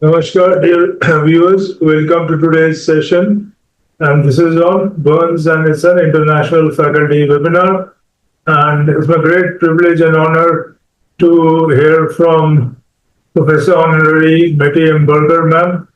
Namaskar, dear viewers. Welcome to today's session. And this is on Burns, and it's an international faculty webinar. And it's my great privilege and honor to hear from Professor Honorary Mette Berger, ma'am.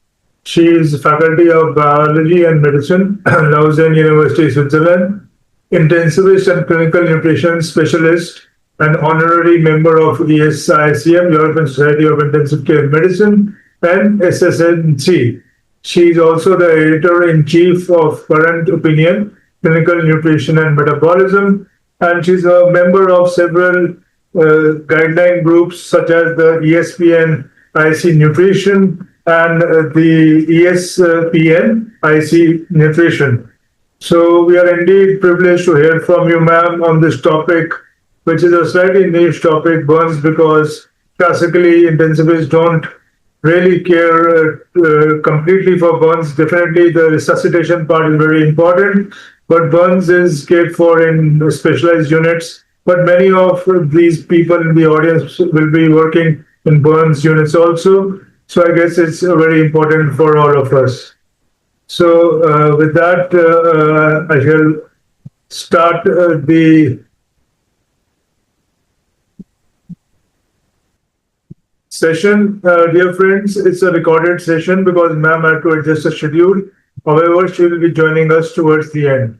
She is faculty of biology and medicine, Lausanne University, Switzerland, intensivist and clinical nutrition specialist, and honorary member of ESICM, European Society of Intensive Care Medicine, and SSNC. She is also the editor-in-chief of Current Opinion, Clinical Nutrition and Metabolism, and she's a member of several guideline groups such as the ESPN IC Nutrition and the ESPN IC Nutrition. So we are indeed privileged to hear from you, ma'am, on this topic, which is a slightly niche topic, burns, because classically intensivists don't really care completely for burns. Definitely the resuscitation part is very important, but burns is cared for in specialized units. But many of these people in the audience will be working in burns units also. So I guess it's very important for all of us. So with that, I shall start the session. Dear friends, it's a recorded session because ma'am had to adjust the schedule. However, she will be joining us towards the end.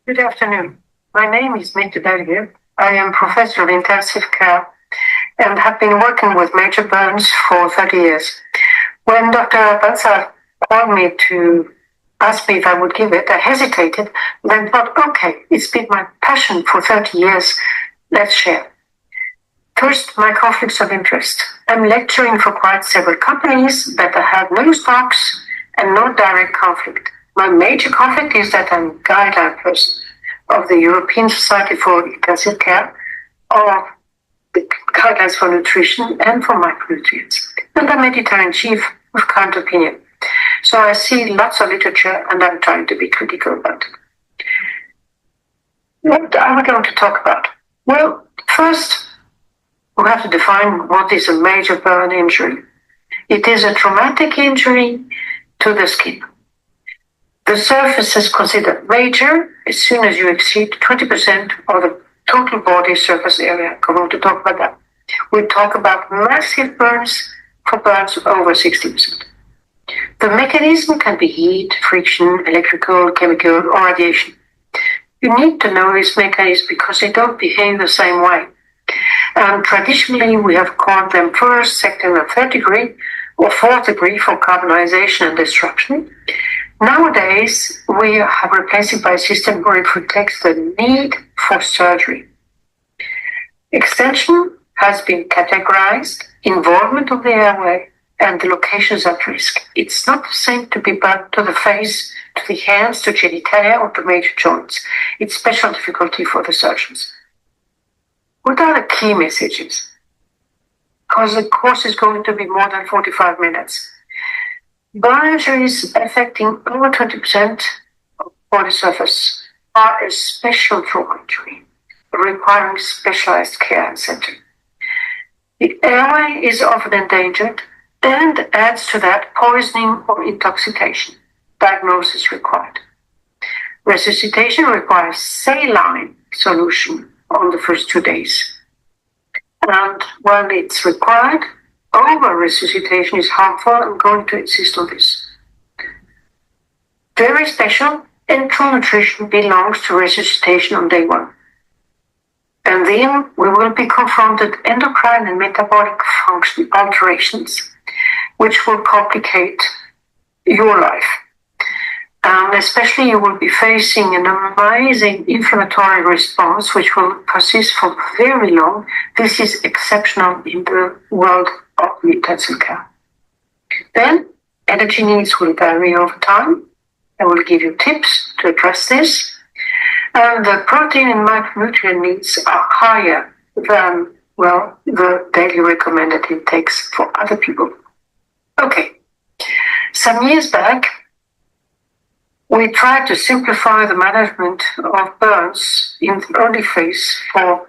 Good afternoon. My name is Mette Berger. I am professor of intensive care and have been working with major burns for 30 years. When Dr. Berger called me to ask me if I would give it, I hesitated, then thought, okay, it's been my passion for 30 years. Let's share. First, my conflicts of interest. I'm lecturing for quite several companies, but I have no stocks and no direct conflict. My major conflict is that I'm a guideline person of the European Society for Intensive Care, of the guidelines for nutrition and for micronutrients. And I'm editor-in-chief of Current Opinion. So I see lots of literature and I'm trying to be critical about it. What are we going to talk about? Well, first, we have to define what is a major burn injury. It is a traumatic injury to the skin. The surface is considered major as soon as you exceed 20% of the total body surface area. I'm going to talk about that. We talk about massive burns for burns over 60%. The mechanism can be heat, friction, electrical, chemical, or radiation. You need to know this mechanism because they don't behave the same way. And traditionally, we have called them first, second, and third degree, or fourth degree for carbonization and destruction. Nowadays, we have replaced it by a system where it protects the need for surgery. Extension has been categorized, involvement of the airway, and the locations at risk. It's not the same to be burned to the face, to the hands, to genitalia, or to major joints. It's special difficulty for the surgeons. What are the key messages? Because the course is going to be more than 45 minutes. Burn injuries affecting over 20% of body surface are a special trauma injury, requiring specialized care and center. The airway is often endangered and adds to that poisoning or intoxication. Diagnosis required. Resuscitation requires saline solution on the first 2 days. And when it's required, over-resuscitation is harmful. I'm going to insist on this. Very special, enteral nutrition belongs to resuscitation on day 1. And then we will be confronted endocrine and metabolic function alterations, which will complicate your life. And especially you will be facing an amazing inflammatory response, which will persist for very long. This is exceptional in the world of intensive care. Then energy needs will vary over time. I will give you tips to address this. And the protein and micronutrient needs are higher than, well, the daily recommended intakes for other people. Okay. Some years back, we tried to simplify the management of burns in the early phase for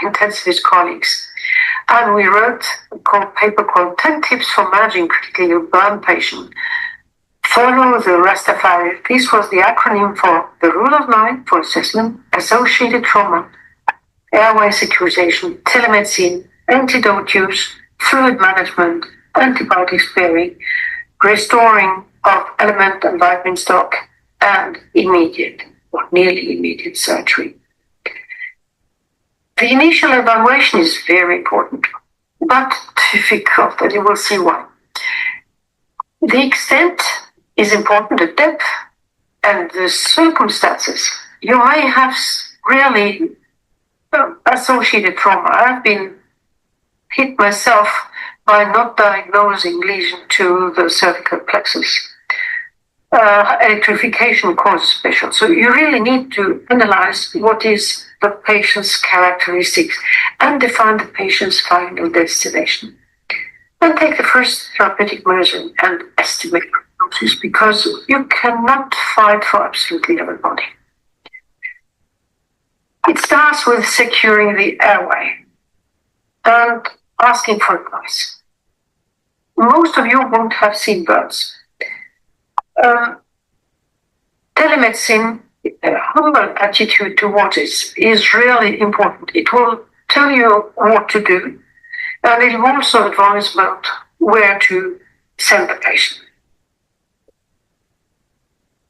intensivist colleagues. And we wrote a paper called 10 Tips for Managing Critically Ill Burn Patient. Follow the Rastafari. This was the acronym for the Rule of 9 for assessment, associated trauma, airway securitization, telemedicine, antidote use, fluid management, antibiotic sparing, restoring of element and vitamin stock, and immediate or nearly immediate surgery. The initial evaluation is very important, but difficult, and you will see why. The extent is important, the depth and the circumstances. You may have really associated trauma. I've been hit myself by not diagnosing lesion to the cervical plexus. Electrification causes special. So you really need to analyze what is the patient's characteristics and define the patient's final destination. And take the first therapeutic measure and estimate prognosis, because you cannot fight for absolutely everybody. It starts with securing the airway and asking for advice. Most of you won't have seen burns. Telemedicine, a humble attitude towards it is really important. It will tell you what to do, and it will also advise about where to send the patient.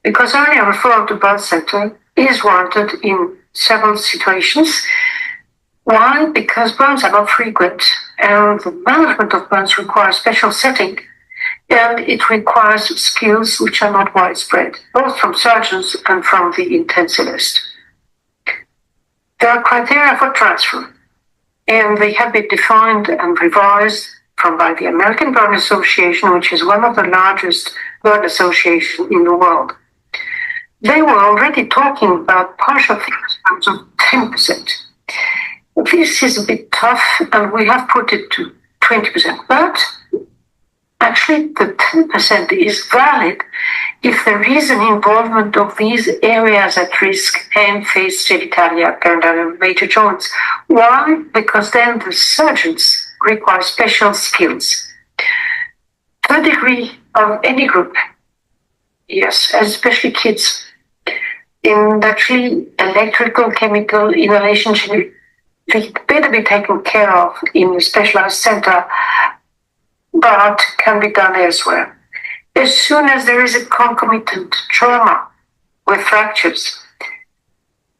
Because early referral to burn center is warranted in several situations. Why? Because burns are not frequent, and the management of burns requires special setting, and it requires skills which are not widespread, both from surgeons and from the intensivist. There are criteria for transfer, and they have been defined and revised by the American Burn Association, which is one of the largest burn associations in the world. They were already talking about partial thickness burns of 10%. This is a bit tough, and we have put it to 20%. But actually, the 10% is valid if there is an involvement of these areas at risk and face genitalia, perineum, major joints. Why? Because then the surgeons require special skills. Third degree of any group, yes, especially kids, in actually electrical, chemical, inhalation, they better be taken care of in a specialized center, but can be done elsewhere. As soon as there is a concomitant trauma with fractures,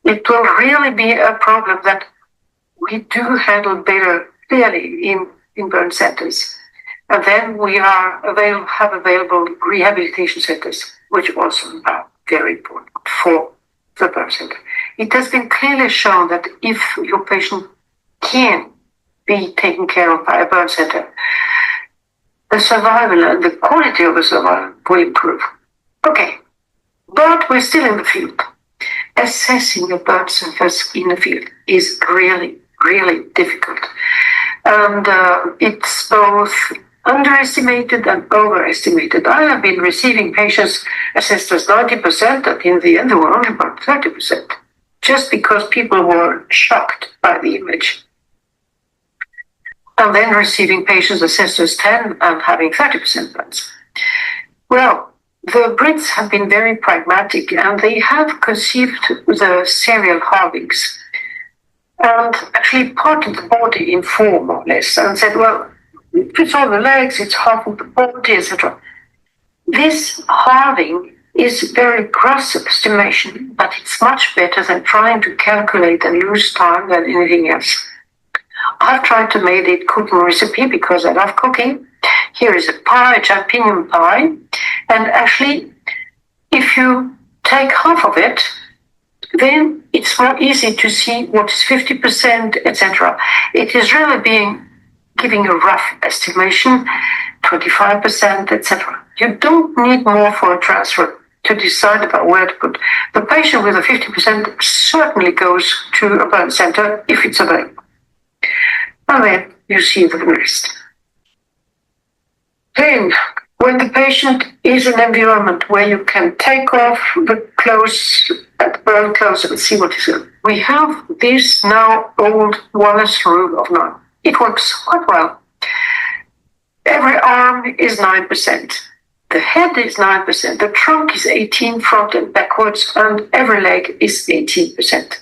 it will really be a problem that we do handle better clearly in burn centers. And then we have available rehabilitation centers, which also are very important for the burn center. It has been clearly shown that if your patient can be taken care of by a burn center, the survival and the quality of the survival will improve. Okay, but we're still in the field. Assessing a burn surface in the field is really, really difficult. And it's both underestimated and overestimated. I have been receiving patients assessed as 90%, and in the end they were only about 30%, just because people were shocked by the image. And then receiving patients assessed as 10 and having 30% burns. Well, the Brits have been very pragmatic, and they have conceived the serial halvings and actually parted the body in four, more or less, and said, well, if it's on the legs, it's half of the body, etc. This halving is very gross estimation, but it's much better than trying to calculate and lose time than anything else. I've tried to make it cooking recipe because I love cooking. Here is a pie, a champignon pie, and actually, if you take half of it, then it's more easy to see what is 50%, etc. It is really giving a rough estimation, 25%, etc. You don't need more for a transfer to decide about where to put. The patient with a 50% certainly goes to a burn center if it's available. And then you see the rest. Then, when the patient is in an environment where you can take off the clothes, the burn clothes, and see what is it. We have this now old Wallace rule of 9. it works quite well. Every arm is 9%. The head is 9%. The trunk is 18% front and backwards, and every leg is 18%.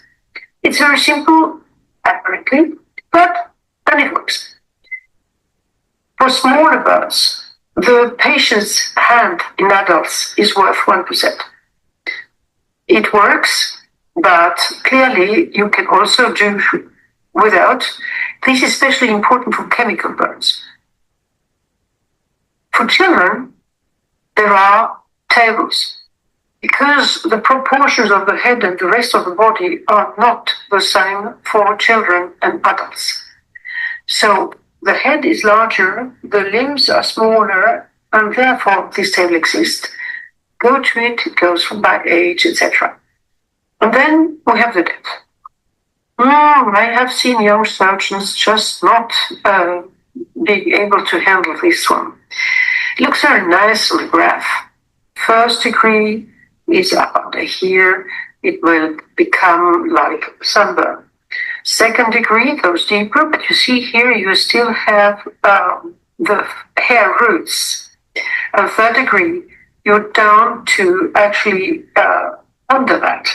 It's very simple, apparently, but then it works. For smaller birds, the patient's hand in adults is worth 1%. It works, but clearly you can also do without. This is especially important for chemical burns. For children, there are tables, because the proportions of the head and the rest of the body are not the same for children and adults. So the head is larger, the limbs are smaller, and therefore this table exists. Go to it, it goes by age, etc. And then we have the depth. I have seen young surgeons just not being able to handle this one. It looks very nice on the graph. First degree is up under here. It will become like sunburn. Second degree goes deeper, but you see here you still have the hair roots. And third degree, you're down to actually under that.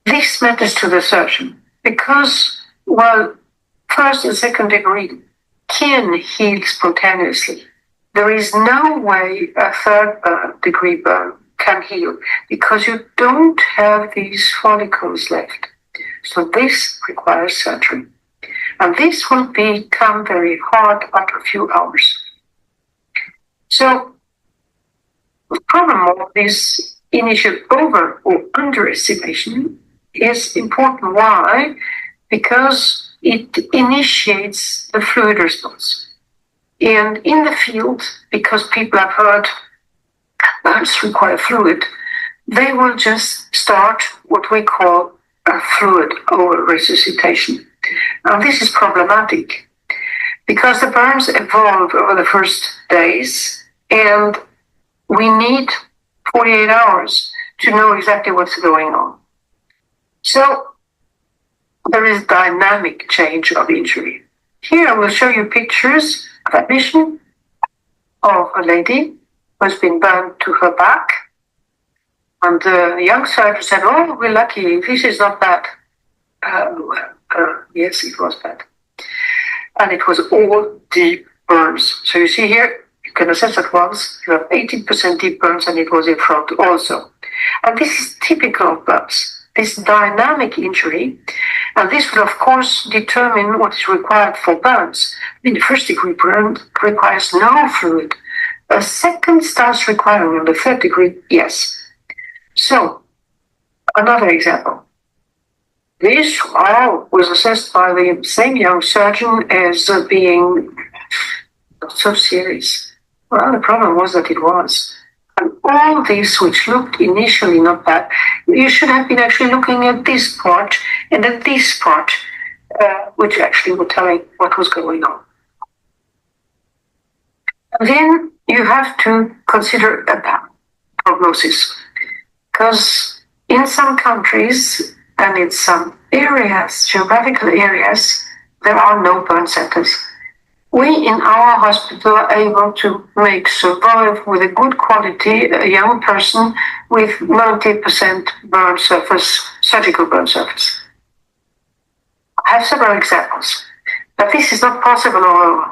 This matters to the surgeon because, while first and second degree can heal spontaneously, there is no way a third degree burn can heal because you don't have these follicles left. So this requires surgery. And this will become very hard after a few hours. So the problem of this initial over or underestimation is important. Why? Because it initiates the fluid response. And in the field, because people have heard burns require fluid, they will just start what we call a fluid over resuscitation. And this is problematic because the burns evolve over the first days, and we need 48 hours to know exactly what's going on. So there is dynamic change of injury. Here I will show you pictures of admission of a lady who has been burned to her back. And the young surgeon said, "Oh, we're lucky, this is not bad." Yes, it was bad. And it was all deep burns. So you see here, you can assess at once, you have 18% deep burns, and it was in front also. And this is typical of burns, this dynamic injury. And this will, of course, determine what is required for burns. The first degree burn requires no fluid. A second starts requiring, on the third degree, yes. So, another example. This was assessed by the same young surgeon as being not so serious. Well, the problem was that it was. And all this, which looked initially not bad, you should have been actually looking at this part and at this part, which actually were telling what was going on. And then you have to consider a prognosis. Because in some countries and in some areas, geographical areas, there are no burn centers. We in our hospital are able to survive with a good quality a young person with 90% burn surface, surgical burn surface. I have several examples, but this is not possible all over.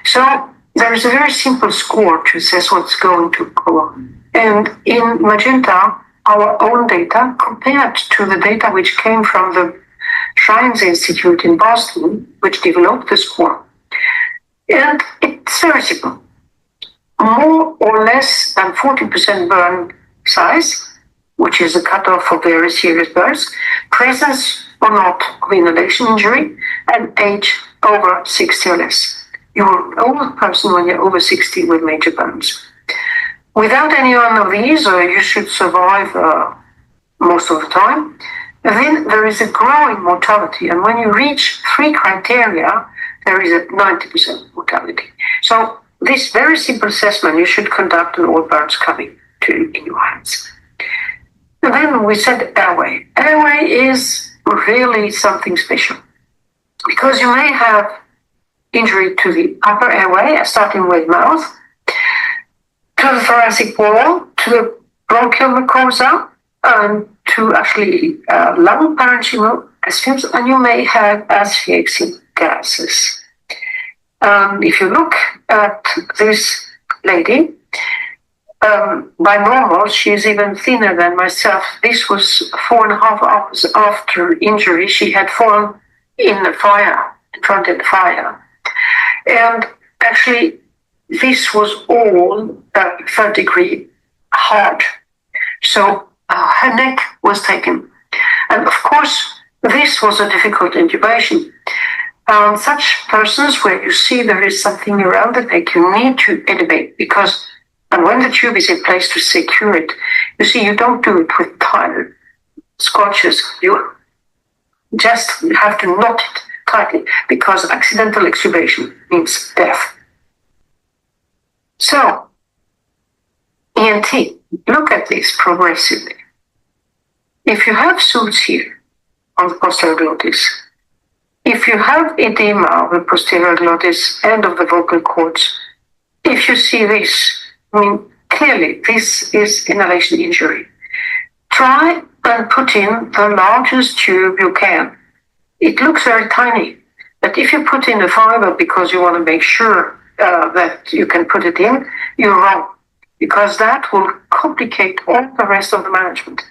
So there is a very simple score to assess what's going to go on. And in Magenta, our own data compared to the data which came from the Shrines Institute in Boston, which developed the score. And it's very simple. More or less than 40% burn size, which is a cutoff for very serious burns, presence or not of inhalation injury, and age over 60 or less. You're an old person when you're over 60 with major burns. Without any one of these, you should survive most of the time. And then there is a growing mortality. And when you reach 3 criteria, there is a 90% mortality. So this very simple assessment you should conduct on all burns coming in your hands. And then we said airway. Airway is really something special. because you may have injury to the upper airway, starting with mouth, to the thoracic wall, to the bronchial mucosa, and to actually lung parenchymal ascites, and you may have asphyxic gases. If you look at this lady, by normal, she's even thinner than myself. This was 4.5 hours after injury. She had fallen in the fire, in front of the fire. And actually, this was all 3rd-degree hard. So her neck was taken. And of course, this was a difficult intubation. Such persons where you see there is something around the neck, you need to intubate because, and when the tube is in place to secure it, you see, you don't do it with tight scotches. You just have to knot it tightly because accidental extubation means death. So, ENT, look at this progressively. If you have soothes here on the posterior glottis, if you have edema of the posterior glottis and of the vocal cords, if you see this, I mean, clearly this is inhalation injury. Try and put in the largest tube you can. It looks very tiny, but if you put in a fiber because you want to make sure that you can put it in, you're wrong, because that will complicate all the rest of the management.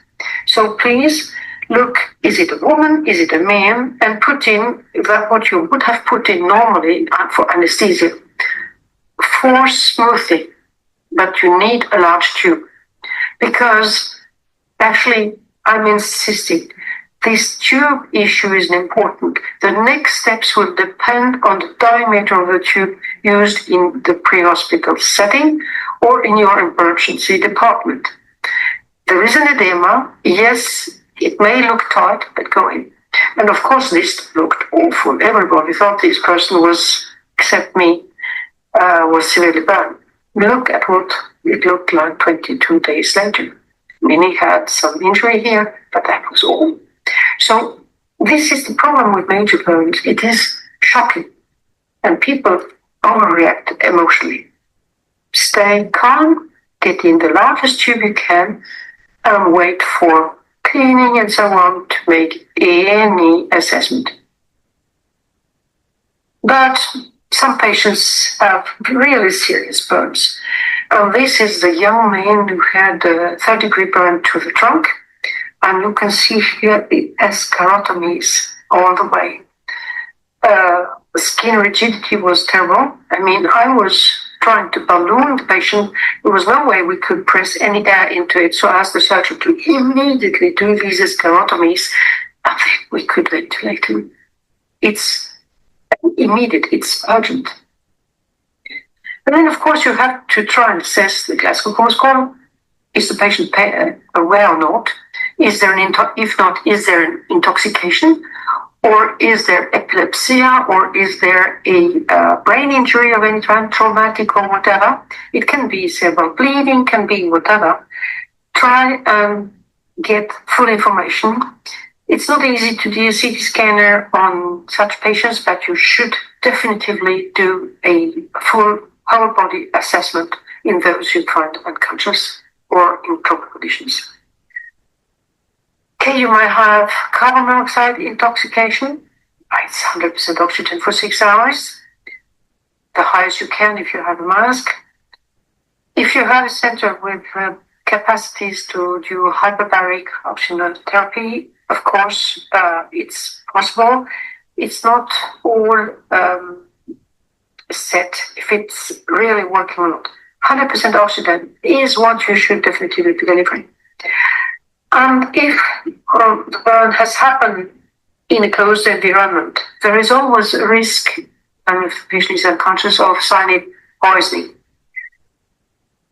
So please look, is it a woman, is it a man, and put in that what you would have put in normally for anesthesia. For smoothing, but you need a large tube. Because actually, I'm insisting, this tube issue is important. The next steps will depend on the diameter of the tube used in the pre-hospital setting or in your emergency department. There is an edema, yes, it may look tight, but go in. And of course, this looked awful. Everybody thought this person was, except me, was severely burned. Look at what it looked like 22 days later. Many had some injury here, but that was all. So this is the problem with major burns. It is shocking, and people overreact emotionally. Stay calm, get in the largest tube you can, and wait for cleaning and so on to make any assessment. But some patients have really serious burns. And this is the young man who had a 3rd-degree burn to the trunk. And you can see here the escharotomies all the way. The skin rigidity was terrible. I mean, I was trying to balloon the patient. There was no way we could press any air into it. So I asked the surgeon to immediately do these escharotomies, and we could ventilate him. It's immediate, it's urgent. And then, of course, you have to try and assess the Glasgow Coma score. Is the patient aware or not? Is there if not, is there an intoxication? Or is there epilepsy? Or is there a brain injury of any kind, traumatic or whatever? It can be cerebral bleeding, can be whatever. Try and get full information. It's not easy to do a CT scanner on such patients, but you should definitively do a full whole body assessment in those you find unconscious or in coma conditions. Okay, you might have carbon monoxide intoxication. It's 100% oxygen for 6 hours. The highest you can if you have a mask. If you have a center with capacities to do hyperbaric oxygen therapy, of course, it's possible. It's not all set if it's really working or not. 100% oxygen is what you should definitely be delivering. And if the burn has happened in a closed environment, there is always a risk, and if the patient is unconscious, of cyanide poisoning.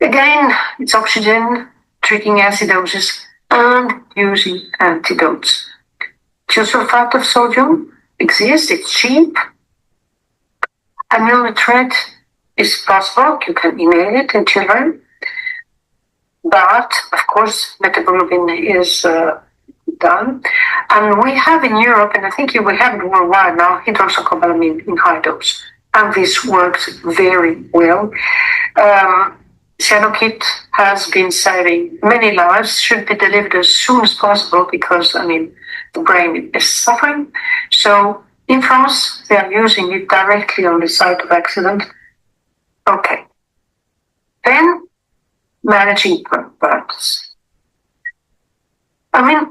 Again, it's oxygen, treating acidosis, and using antidotes. Thiosulfate of sodium exists, it's cheap. Amyl nitrate is possible, you can inhale it in children. But, of course, metabolism is done. And we have in Europe, and I think we have it worldwide now, hydroxycobalamin in high dose. And this works very well. Cyanogen has been saving many lives, should be delivered as soon as possible because, the brain is suffering. So in France, they are using it directly on the site of accident. Okay. Then managing burns. A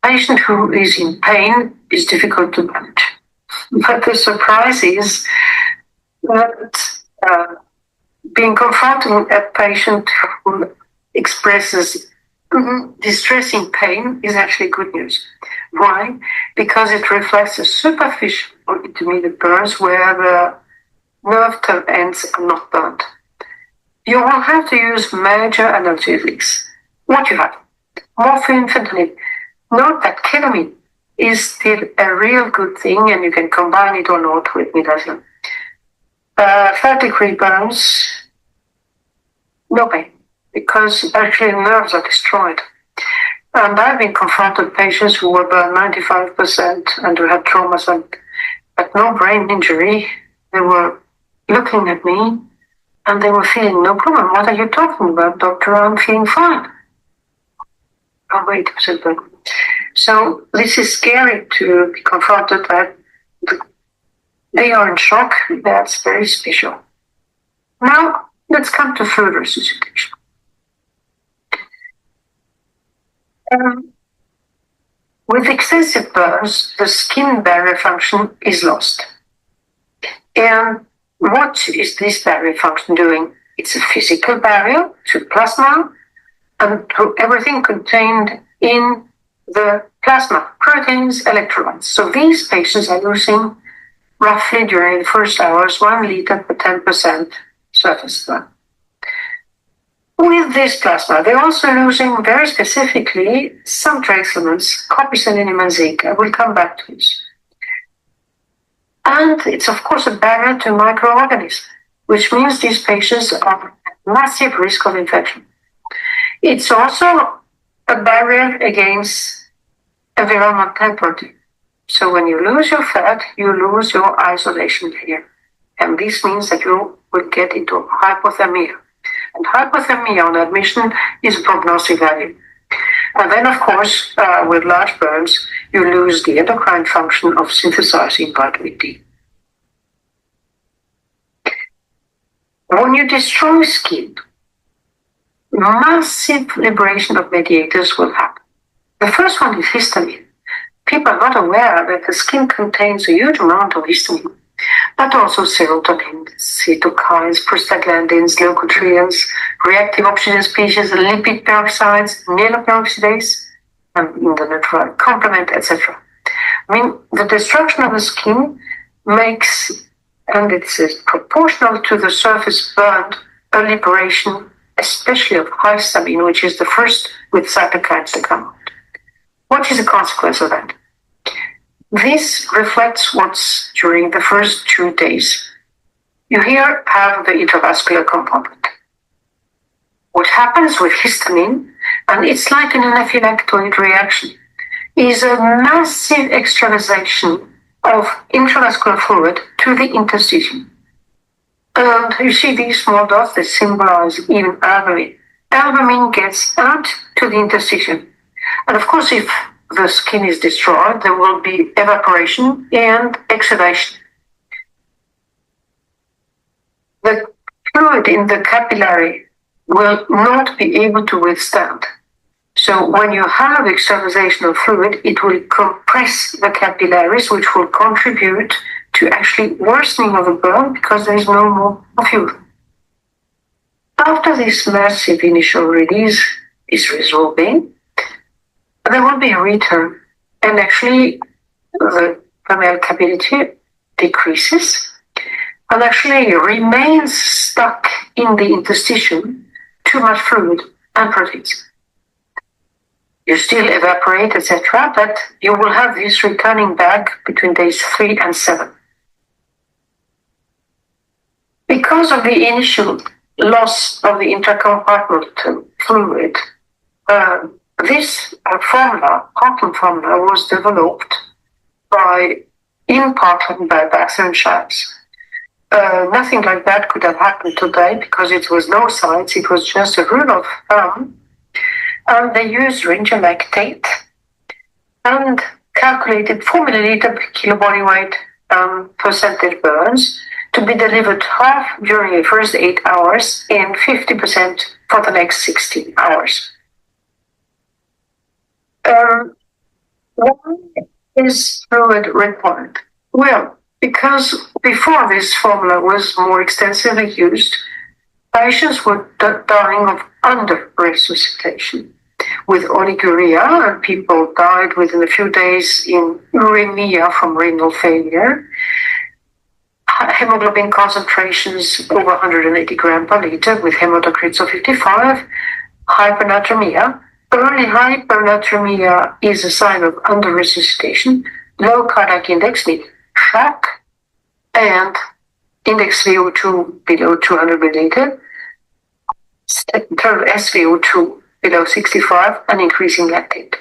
patient who is in pain is difficult to manage. But the surprise is that being confronted with a patient who expresses distressing pain is actually good news. Why? Because it reflects a superficial or intermediate burns where the nerve term ends are not burnt. You will have to use major analgesics. What you have? Morphine, fentanyl. Note that ketamine is still a real good thing, and you can combine it or not with midazolam. 30-degree burns, no pain, because actually the nerves are destroyed. And I've been confronted with patients who were burned 95% and who had traumas but no brain injury. They were looking at me and they were feeling no problem. What are you talking about, doctor? I'm feeling fine. Oh, wait, said Berger. So this is scary to be confronted that they are in shock. That's very special. Now, let's come to fluid resuscitation. With excessive burns, the skin barrier function is lost. And what is this barrier function doing? It's a physical barrier to plasma and to everything contained in the plasma, proteins, electrolytes. So these patients are losing roughly during the first hours 1 liter per 10% surface plasma. With this plasma, they're also losing very specifically some trace elements, copper, selenium, and zinc. I will come back to this. And it's, of course, a barrier to microorganisms, which means these patients are at massive risk of infection. It's also a barrier against environmental temperature. So when you lose your fat, you lose your isolation layer. And this means that you will get into hypothermia. And hypothermia on admission is a prognostic value. And then, of course, with large burns, you lose the endocrine function of synthesizing vitamin D. When you destroy skin, massive liberation of mediators will happen. The first one is histamine. People are not aware that the skin contains a huge amount of histamine, but also serotonin, cytokines, prostaglandins, leukotrienes, reactive oxygen species, lipid peroxides, myeloperoxidase, and the natural complement, etc. The destruction of the skin makes, and it's proportional to the surface burned, a liberation, especially of histamine, which is the first with cytokines to come out. What is the consequence of that? This reflects what's during the first 2 days. You here have the intravascular component. What happens with histamine, and it's like an anaphylactoid reaction, is a massive extravasation of intravascular fluid to the interstitium. And you see these small dots that symbolize even albumin. Albumin gets out to the interstitium. And of course, if the skin is destroyed, there will be evaporation and exudation. The fluid in the capillary will not be able to withstand. So when you have extravasation of fluid, it will compress the capillaries, which will contribute to actually worsening of the burn because there is no more fluid. After this massive initial release is resolving, there will be a return, and actually the permeability decreases and actually remains stuck in the interstitium, too much fluid and proteins. You still evaporate, etc., but you will have this returning back between days 3 and 7. Because of the initial loss of the intracompartmental fluid, This formula, Hartland formula, was developed in Parkland by Berger and Shives. Nothing like that could have happened today because it was no science, it was just a rule of thumb. And they used ringer lactate and calculated 4 milliliter per kilo body weight percentage burns to be delivered half during the first 8 hours and 50% for the next 16 hours. Why is fluid required? Well, because before this formula was more extensively used, patients were dying of under-resuscitation with oliguria, and people died within a few days in uremia from renal failure. Hemoglobin concentrations over 180 grams per liter with hematocrits of 55, hypernatremia. Early hypernatremia is a sign of under-resuscitation, low cardiac index need shock, and index VO2 below 200 milliliter, SVO2 below 65, and increasing lactate.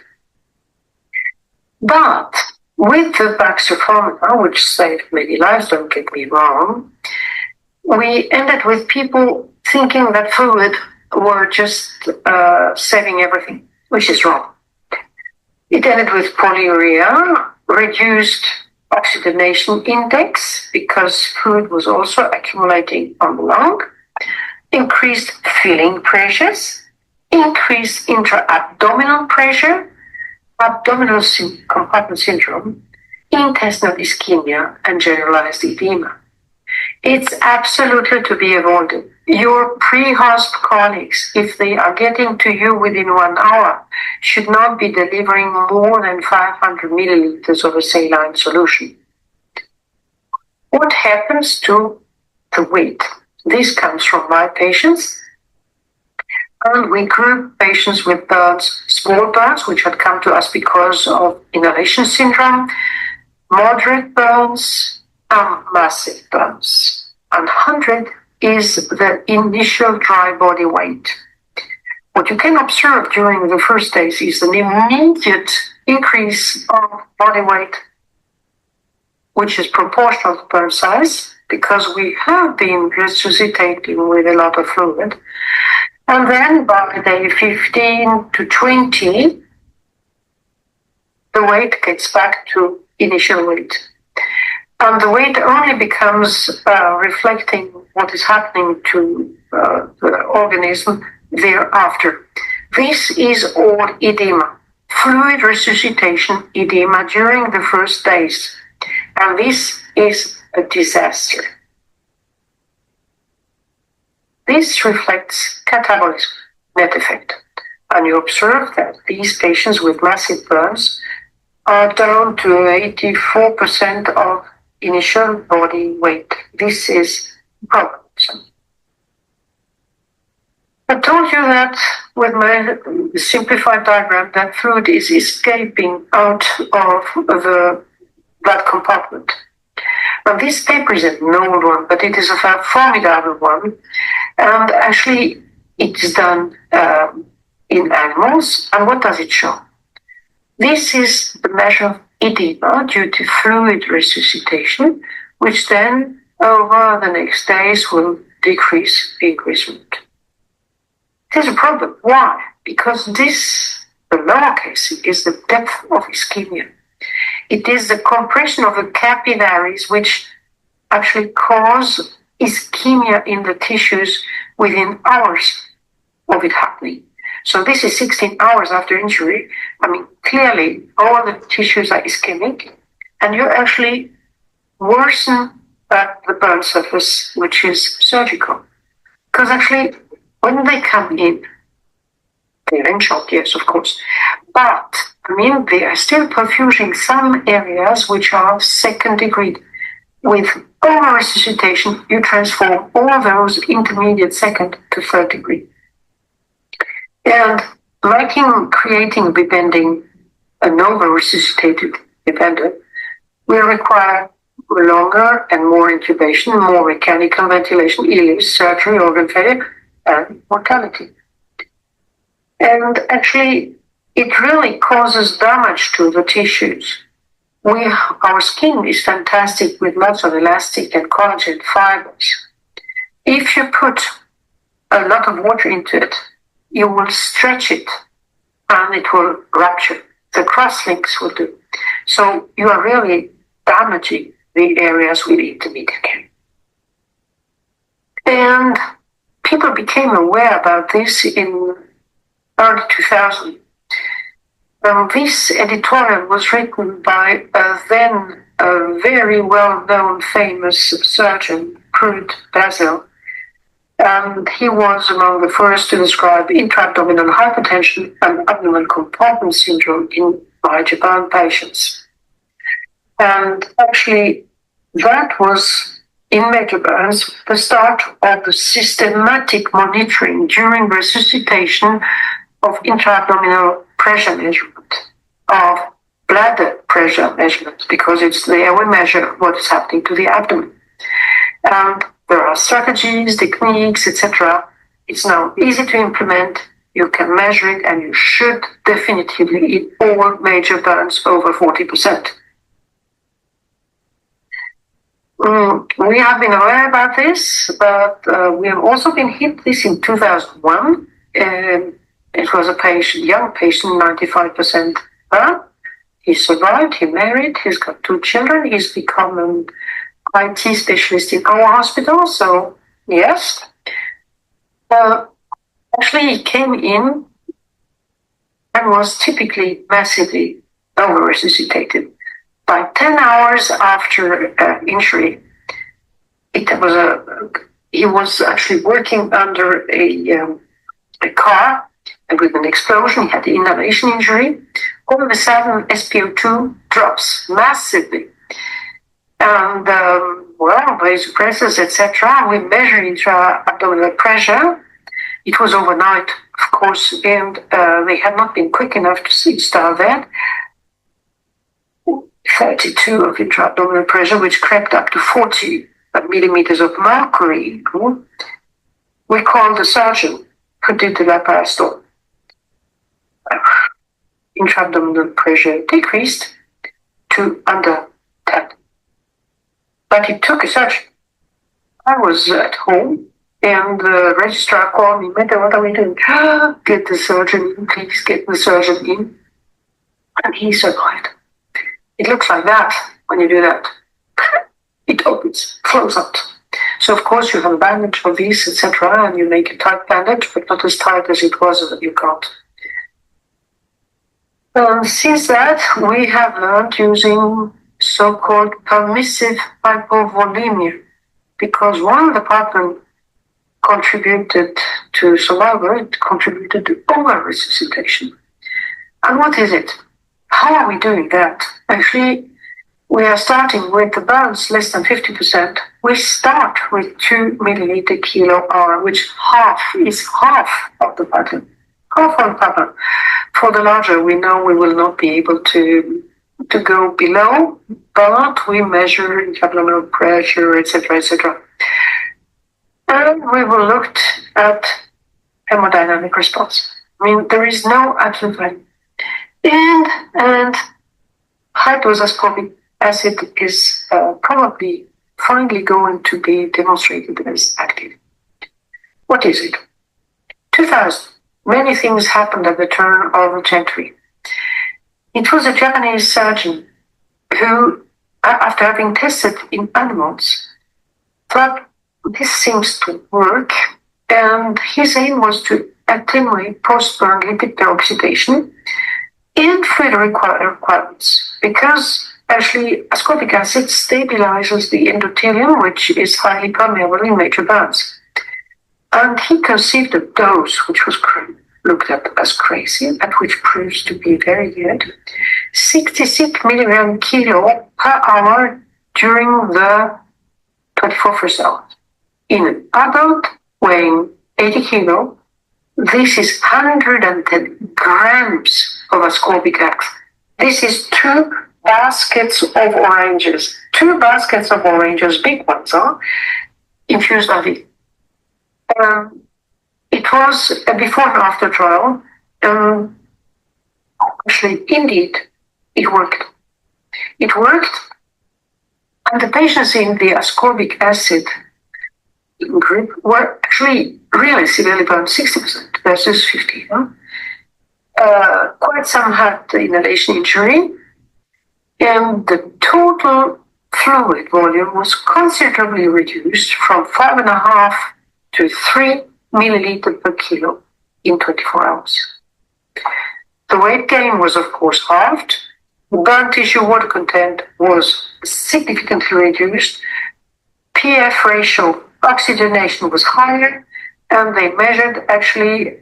But with the Berger formula, which saved many lives, don't get me wrong, we ended with people thinking that fluid were just saving everything, which is wrong. It ended with polyuria, reduced oxygenation index because fluid was also accumulating on the lung, increased filling pressures, increased intra-abdominal pressure, abdominal compartment syndrome, intestinal ischemia, and generalized edema. It's absolutely to be avoided. Your pre-hosp colleagues, if they are getting to you within 1 hour, should not be delivering more than 500 milliliters of a saline solution. What happens to the weight? This comes from my patients. And we group patients with burns, small burns, which had come to us because of inhalation syndrome, moderate burns, and massive burns. And 100 is the initial dry body weight. What you can observe during the first days is an immediate increase of body weight, which is proportional to burn size, because we have been resuscitating with a lot of fluid. And then by day 15 to 20, the weight gets back to initial weight. And the weight only becomes reflecting what is happening to the organism thereafter. This is all edema, fluid resuscitation edema during the first days. And this is a disaster. This reflects catabolism, net effect. And you observe that these patients with massive burns are down to 84% of initial body weight. This is problematic. I told you that with my simplified diagram that fluid is escaping out of the blood compartment. Now this paper is an old one, but it is a formidable one. And actually it is done in animals. And what does it show? This is the measure of edema due to fluid resuscitation, which then over the next days will decrease the increasement. There's a problem. Why? Because this, the lowercase, is the depth of ischemia. It is the compression of the capillaries which actually cause ischemia in the tissues within hours of it happening. So this is 16 hours after injury. I mean, clearly all the tissues are ischemic, and you actually worsen the burn surface, which is surgical. Because actually, when they come in, they're in shock, yes, of course. But, I mean, they are still perfusing some areas which are second degree. With over-resuscitation, you transform all those intermediate second to third degree. And like in creating bebending an over-resuscitated bebender, we require longer and more intubation, more mechanical ventilation, ELIS, surgery, organ failure, and mortality. And actually, it really causes damage to the tissues. Our skin is fantastic with lots of elastic and collagen fibers. If you put a lot of water into it, you will stretch it and it will rupture. The cross-links will do. So you are really damaging the areas with intermediate care. And people became aware about this in early 2000. This editorial was written by a then very well-known famous surgeon, Prof. Berger, and he was among the first to describe intra-abdominal hypertension and abdominal compartment syndrome in Berger burn patients. And actually, that was in Berger burns the start of the systematic monitoring during resuscitation of intra-abdominal pressure measurement, of bladder pressure measurement, because it's there we measure what is happening to the abdomen. And there are strategies, techniques, etc. It's now easy to implement. You can measure it, and you should definitively in all major burns over 40%. We have been aware about this, but we have also been hit this in 2001. It was a young patient, 95% burn. He survived, he married, he's got 2 children, he's become an IT specialist in our hospital, so yes. Actually, he came in and was typically massively over-resuscitated. By 10 hours after injury, he was actually working under a car, and with an explosion, he had an inhalation injury. All of a sudden, SpO2 drops massively. And, vasopressors, etc. We measured intra-abdominal pressure. It was overnight, of course, and they had not been quick enough to install that. 32 of intra-abdominal pressure, which crept up to 40 millimeters of mercury. We called the surgeon who did the laparoscopy. Intra-abdominal pressure decreased to under 10. But it took a surgeon. I was at home, and the registrar called me, Mette, what are we doing? Get the surgeon in, please get the surgeon in. And he survived. It looks like that when you do that. It opens, flows out. So of course you have a bandage for this, etc., and you make a tight bandage, but not as tight as it was that you got. Since that, we have learned using so-called permissive hypovolemia, because one department contributed to survival, it contributed to over-resuscitation. And what is it? How are we doing that? Actually, we are starting with the burns less than 50%. We start with 2 milliliter kilo hour, which is half of the pattern. Half of the pattern. For the larger, we know we will not be able to go below, but we measure abdominal pressure, etc., etc. And we will look at hemodynamic response. I mean, there is no absolute value. And high-dose ascorbic acid is probably finally going to be demonstrated as active. What is it? 2000. Many things happened at the turn of the century. It was a Japanese surgeon who, after having tested in animals, thought this seems to work, and his aim was to attenuate post-burn lipid peroxidation and fluid requirements, because actually ascorbic acid stabilizes the endothelium, which is highly permeable in major burns. And he conceived a dose which was looked at as crazy, but which proves to be very good. 66 milligram kilo per hour during the 24 first hours. In an adult weighing 80 kilo, this is 110 grams of ascorbic acid. This is 2 baskets of oranges. 2 baskets of oranges, big ones, infused IV. It was a before and after trial. Actually, indeed, it worked. It worked, and the patients in the ascorbic acid group were actually really severely burned, 60% versus 50%. Quite some had the inhalation injury, and the total fluid volume was considerably reduced from 5.5 to 3 milliliter per kilo in 24 hours. The weight gain was, of course, halved. The burn tissue water content was significantly reduced. PF ratio oxygenation was higher, and they measured actually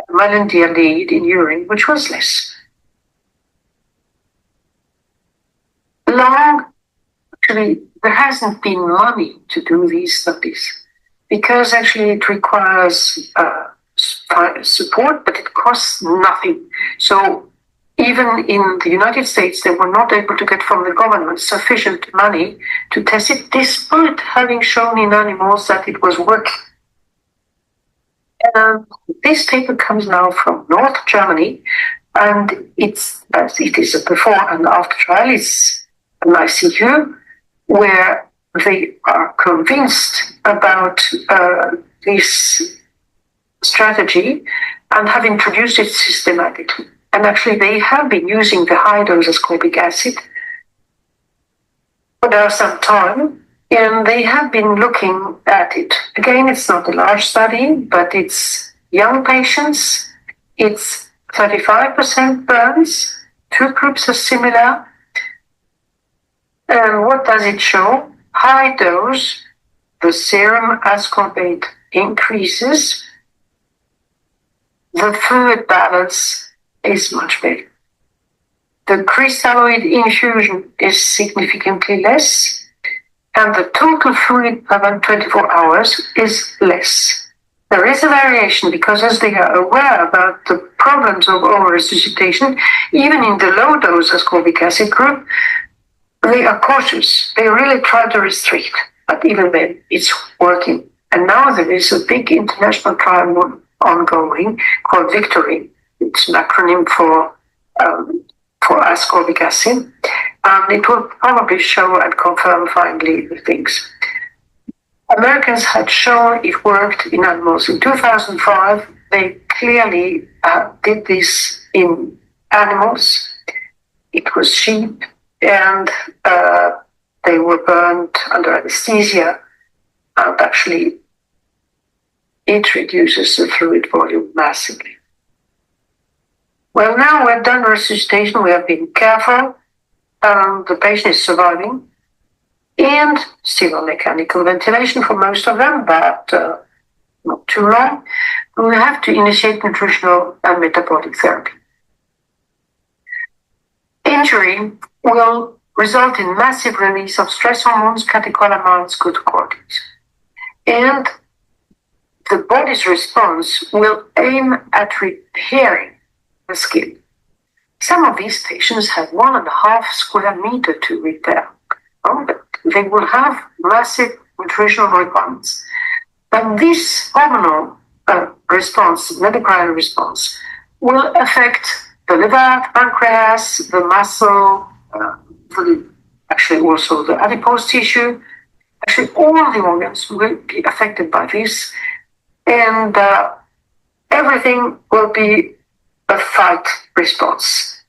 melanoidin in urine, which was less. Actually, there hasn't been money to do these studies because actually it requires support, but it costs nothing. So even in the United States, they were not able to get from the government sufficient money to test it, despite having shown in animals that it was working. This paper comes now from North Germany, and it is a before and after trial. It's an ICU where they are convinced about this strategy and have introduced it systematically. And actually, they have been using the high dose ascorbic acid for some time, and they have been looking at it. Again, it's not a large study, but it's young patients. It's 35% burns. Two groups are similar. And what does it show? High dose, the serum ascorbate increases. The fluid balance is much better. The crystalloid infusion is significantly less, and the total fluid per 24 hours is less. There is a variation because as they are aware about the problems of over-resuscitation, even in the low-dose ascorbic acid group, they are cautious. They really try to restrict, but even then, it's working. And now there is a big international trial ongoing called Victory. It's an acronym for ascorbic acid, and it will probably show and confirm finally the things. Americans had shown it worked in animals in 2005. They clearly did this in animals. It was sheep, and they were burned under anesthesia, and actually it reduces the fluid volume massively. Well, now we've done resuscitation, we have been careful, the patient is surviving, and still on mechanical ventilation for most of them, but not too long. We have to initiate nutritional and metabolic therapy. Injury will result in massive release of stress hormones, catecholamines, glucocorticoids. And the body's response will aim at repairing the skin. Some of these patients have 1.5 square meter to repair. But they will have massive nutritional requirements. But this hormonal response, metabolic response, will affect the liver, pancreas, the muscle, actually also the adipose tissue. Actually, all the organs will be affected by this, and everything will be a fight response.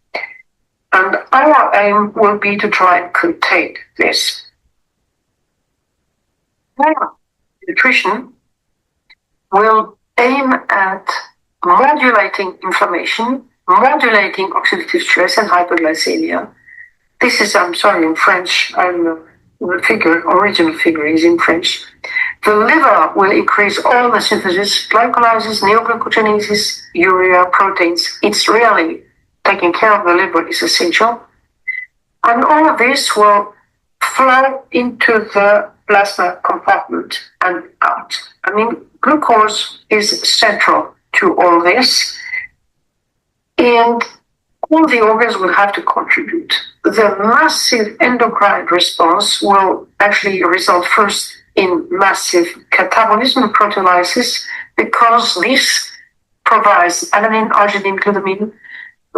And our aim will be to try and contain this. Nutrition will aim at modulating inflammation, modulating oxidative stress and hyperglycemia. This is, I'm sorry, in French, the original figure is in French. The liver will increase all the synthesis, glycolysis, neoglucogenesis, urea, proteins. It's really taking care of the liver is essential. And all of this will flow into the plasma compartment and out. I mean, glucose is central to all this, and all the organs will have to contribute. The massive endocrine response will actually result first in massive catabolism and proteolysis, because this provides alanine, arginine, glutamine,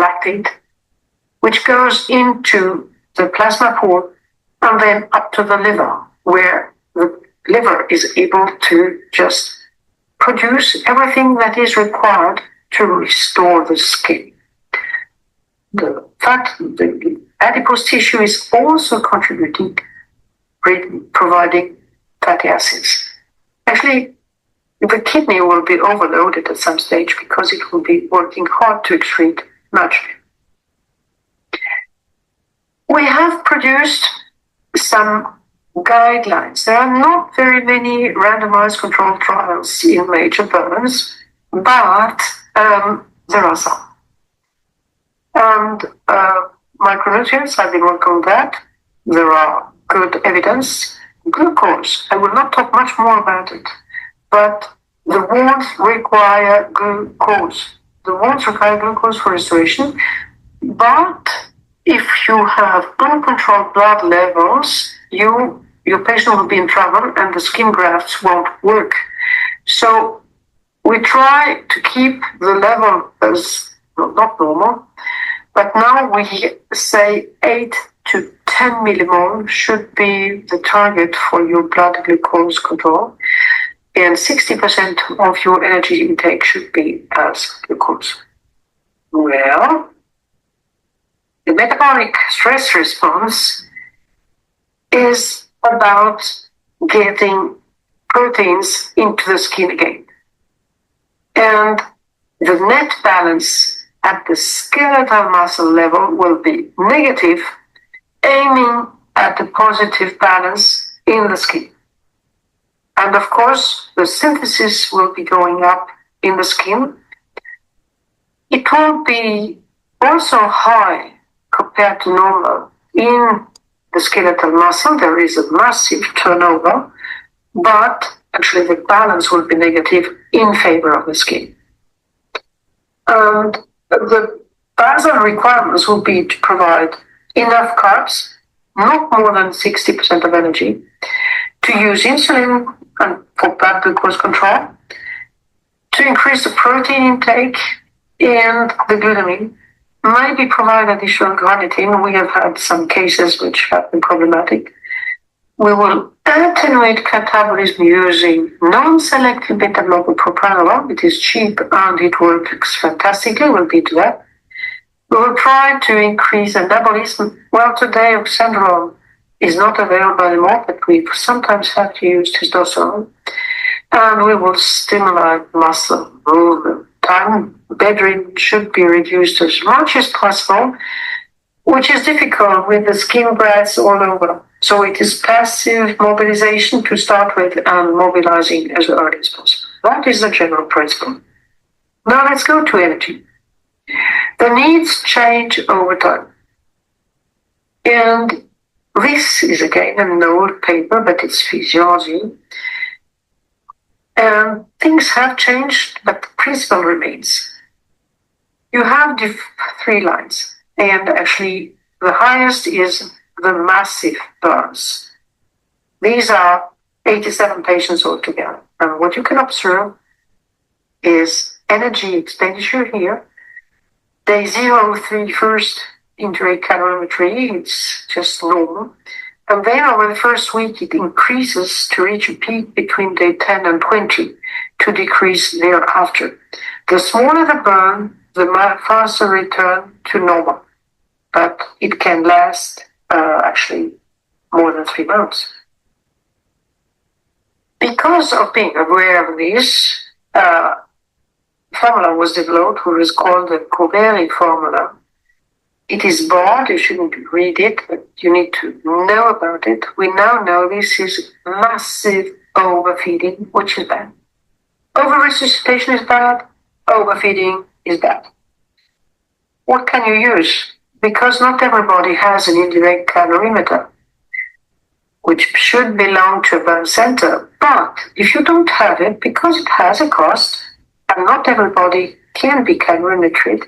lactate, which goes into the plasma pool and then up to the liver, where the liver is able to just produce everything that is required to restore the skin. The adipose tissue is also contributing, providing fatty acids. Actually, the kidney will be overloaded at some stage because it will be working hard to excrete nitrogen. We have produced some guidelines. There are not very many randomized controlled trials in major burns, but there are some. And micronutrients, I've been working on that. There are good evidence. Glucose, I will not talk much more about it, but the wounds require glucose. The wounds require glucose for restoration, but if you have uncontrolled blood levels, your patient will be in trouble and the skin grafts won't work. So we try to keep the level as not normal, but now we say 8 to 10 millimole should be the target for your blood glucose control, and 60% of your energy intake should be as glucose. Well, the metabolic stress response is about getting proteins into the skin again. And the net balance at the skeletal muscle level will be negative, aiming at a positive balance in the skin. And of course, the synthesis will be going up in the skin. It will be also high compared to normal in the skeletal muscle. There is a massive turnover, but actually the balance will be negative in favor of the skin. And the basal requirements will be to provide enough carbs, not more than 60% of energy, to use insulin and for blood glucose control, to increase the protein intake and the glutamine, maybe provide additional carnitine. We have had some cases which have been problematic. We will attenuate catabolism using non-selective beta-blocker propranolol. It is cheap and it works fantastically. We'll be to that. We will try to increase anabolism. Well, today oxandrolone is not available anymore, but we sometimes have to use testosterone. And we will stimulate muscle movement. Time bedridden should be reduced as much as possible, which is difficult with the skin grafts all over. So it is passive mobilization to start with and mobilizing as early as possible. That is the general principle. Now let's go to energy. The needs change over time. And this is again an old paper, but it's physiology. And things have changed, but the principle remains. You have three lines, and actually the highest is the massive burns. These are 87 patients altogether. And what you can observe is energy expenditure here. Day 0, 3 first injury calorimetry, it's just normal. And then over the first week, it increases to reach a peak between day 10 and 20 to decrease thereafter. The smaller the burn, the faster return to normal. But it can last actually more than 3 months. Because of being aware of this, formula was developed, which is called the Berger formula. It is broad, you shouldn't read it, but you need to know about it. We now know this is massive overfeeding, which is bad. Over-resuscitation is bad, overfeeding is bad. What can you use? Because not everybody has an indirect calorimeter, which should belong to a burn center. But if you don't have it, because it has a cost, and not everybody can be calorimetric,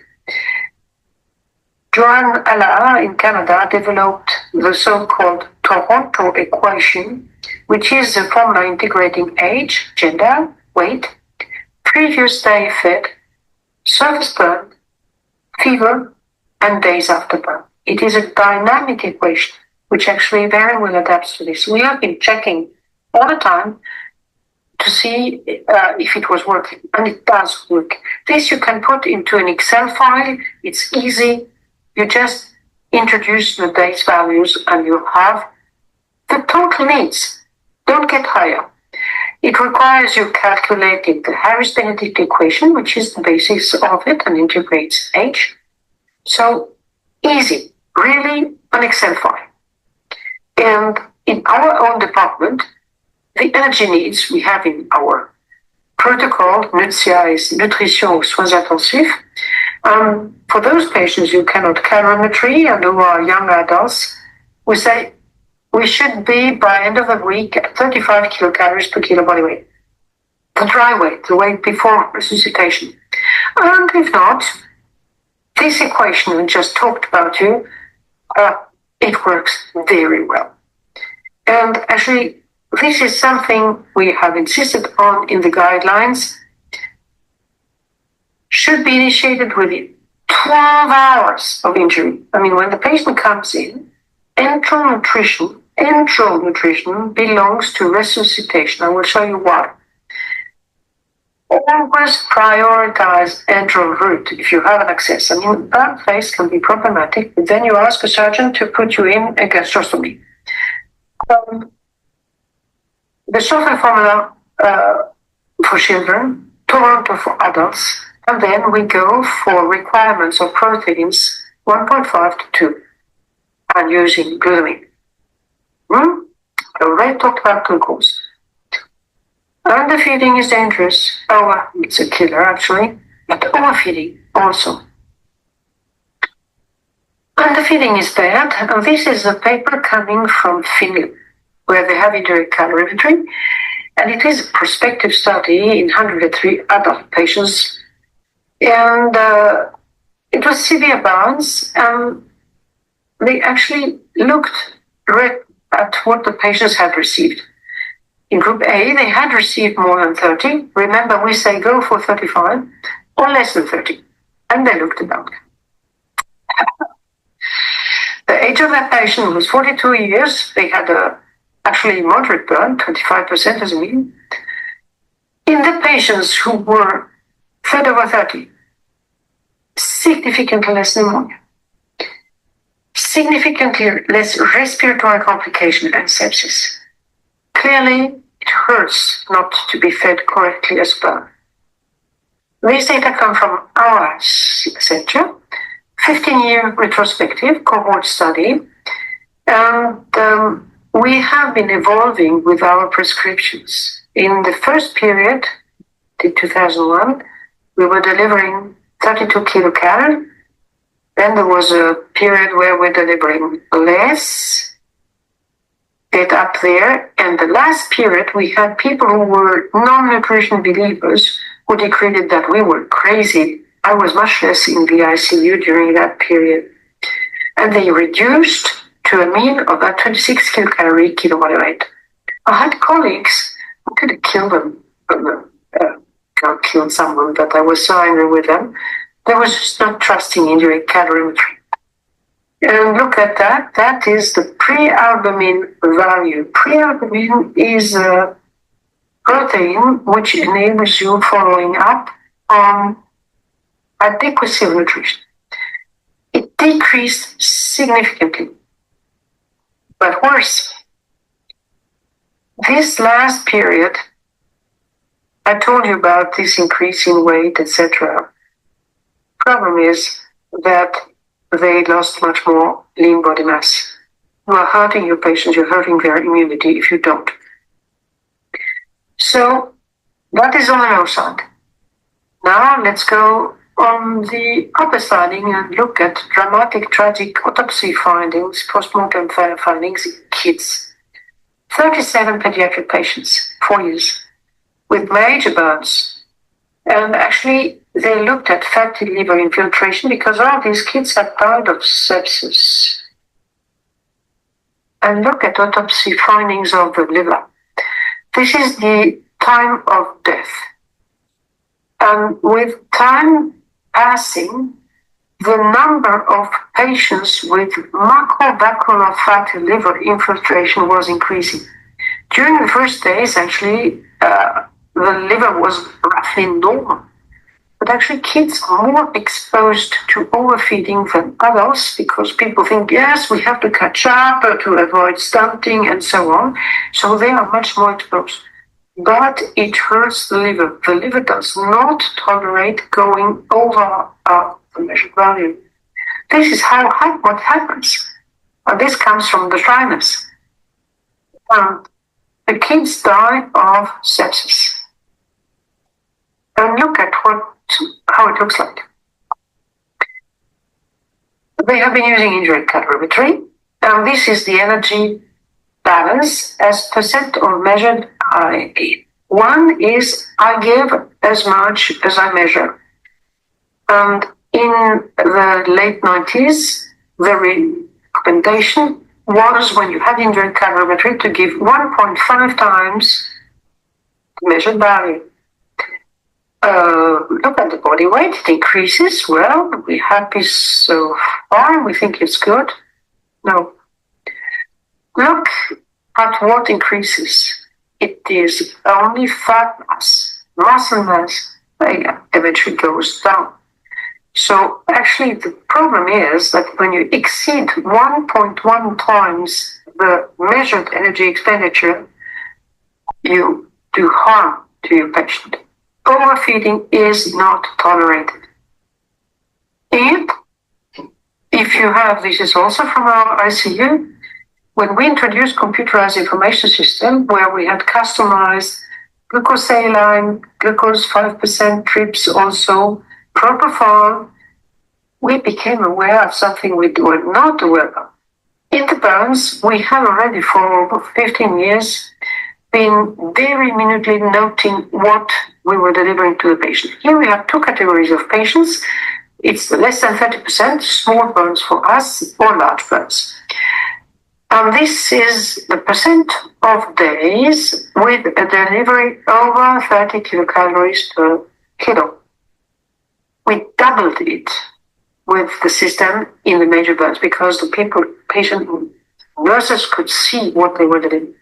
Joan Allard in Canada developed the so-called Toronto equation, which is the formula integrating age, gender, weight, previous day fed, surface burn, fever, and days after birth. It is a dynamic equation, which actually very well adapts to this. We have been checking all the time to see if it was working, and it does work. This you can put into an Excel file. It's easy. You just introduce the days values and you have the total needs. Don't get higher. It requires you calculating the Harris-Benedict equation, which is the basis of it and integrates age. So easy, really an Excel file. And in our own department, the energy needs we have in our protocol, NUTSIA is Nutrition aux Soins Intensifs. For those patients who cannot calorimetry and who are young adults, we say we should be by end of the week at 35 kilocalories per kilo body weight. The dry weight, the weight before resuscitation. And if not, this equation we just talked about it works very well. And actually, this is something we have insisted on in the guidelines. Should be initiated within 12 hours of injury. I mean, when the patient comes in, enteral nutrition belongs to resuscitation. I will show you why. Always prioritize enteral route if you have an access. I mean, burn phase can be problematic, but then you ask a surgeon to put you in a gastrostomy. The Schoffen formula for children, Toronto for adults, and then we go for requirements of proteins 1.5 to 2 and using glutamine. I already talked about glucose. Underfeeding is dangerous. It's a killer actually, but overfeeding also. Underfeeding is bad, and this is a paper coming from Finland, where they have indirect calorimetry, and it is a prospective study in 103 adult patients, and it was severe burns, and they actually looked at what the patients had received. In group A, they had received more than 30. Remember, we say go for 35 or less than 30, and they looked about. The age of that patient was 42 years. They had actually moderate burn, 25% as a mean. In the patients who were 30 over 30, significantly less pneumonia, significantly less respiratory complication and sepsis. Clearly, it hurts not to be fed correctly as well. These data come from our center, 15-year retrospective cohort study, and we have been evolving with our prescriptions. In the first period, in 2001, we were delivering 32 kilocalories. Then there was a period where we're delivering less, get up there. And the last period, we had people who were non-nutrition believers who decreed that we were crazy. I was much less in the ICU during that period. And they reduced to a mean of about 26 kilocalorie kilo body weight. I had colleagues who could have killed them, not killed someone, but I was so angry with them. They was just not trusting indirect calorimetry. And look at that. That is the prealbumin value. Prealbumin is a protein which enables you following up on adequacy of nutrition. It decreased significantly. But worse, this last period, I told you about this increase in weight, etc. Problem is that they lost much more lean body mass. You are hurting your patients, you're hurting their immunity if you don't. So that is on the low side. Now let's go on the upper side and look at dramatic, tragic autopsy findings, postmortem findings in kids. 37 pediatric patients, 4 years, with major burns. And actually, they looked at fatty liver infiltration because all these kids had died of sepsis. And look at autopsy findings of the liver. This is the time of death. And with time passing, the number of patients with macrovascular fatty liver infiltration was increasing. During the first days, actually, the liver was roughly normal. But actually, kids are more exposed to overfeeding than adults because people think, yes, we have to catch up to avoid stunting and so on. So they are much more exposed. But it hurts the liver. The liver does not tolerate going over the measured value. This is what happens. This comes from the dryness. The kids die of sepsis. And look at how it looks like. They have been using indirect calorimetry, and this is the energy balance as percent of measured I. One is I give as much as I measure. And in the late 90s, the recommendation was when you had indirect calorimetry to give 1.5 times the measured value. Look at the body weight, it increases. Well, we're happy so far, we think it's good. No. Look at what increases. It is only fat mass. Muscle mass eventually goes down. So actually the problem is that when you exceed 1.1 times the measured energy expenditure, you do harm to your patient. Overfeeding is not tolerated. And if you have, this is also from our ICU, when we introduced computerized information system where we had customized glucose saline, glucose 5% trips also, propofol, we became aware of something we were not aware of. In the bones, we have already for over 15 years been very minutely noting what we were delivering to the patient. Here we have two categories of patients. It's less than 30%, small bones for us, or large bones. And this is the percent of days with a delivery over 30 kilocalories per kilo. We doubled it with the system in the major bones because the patient nurses could see what they were delivering.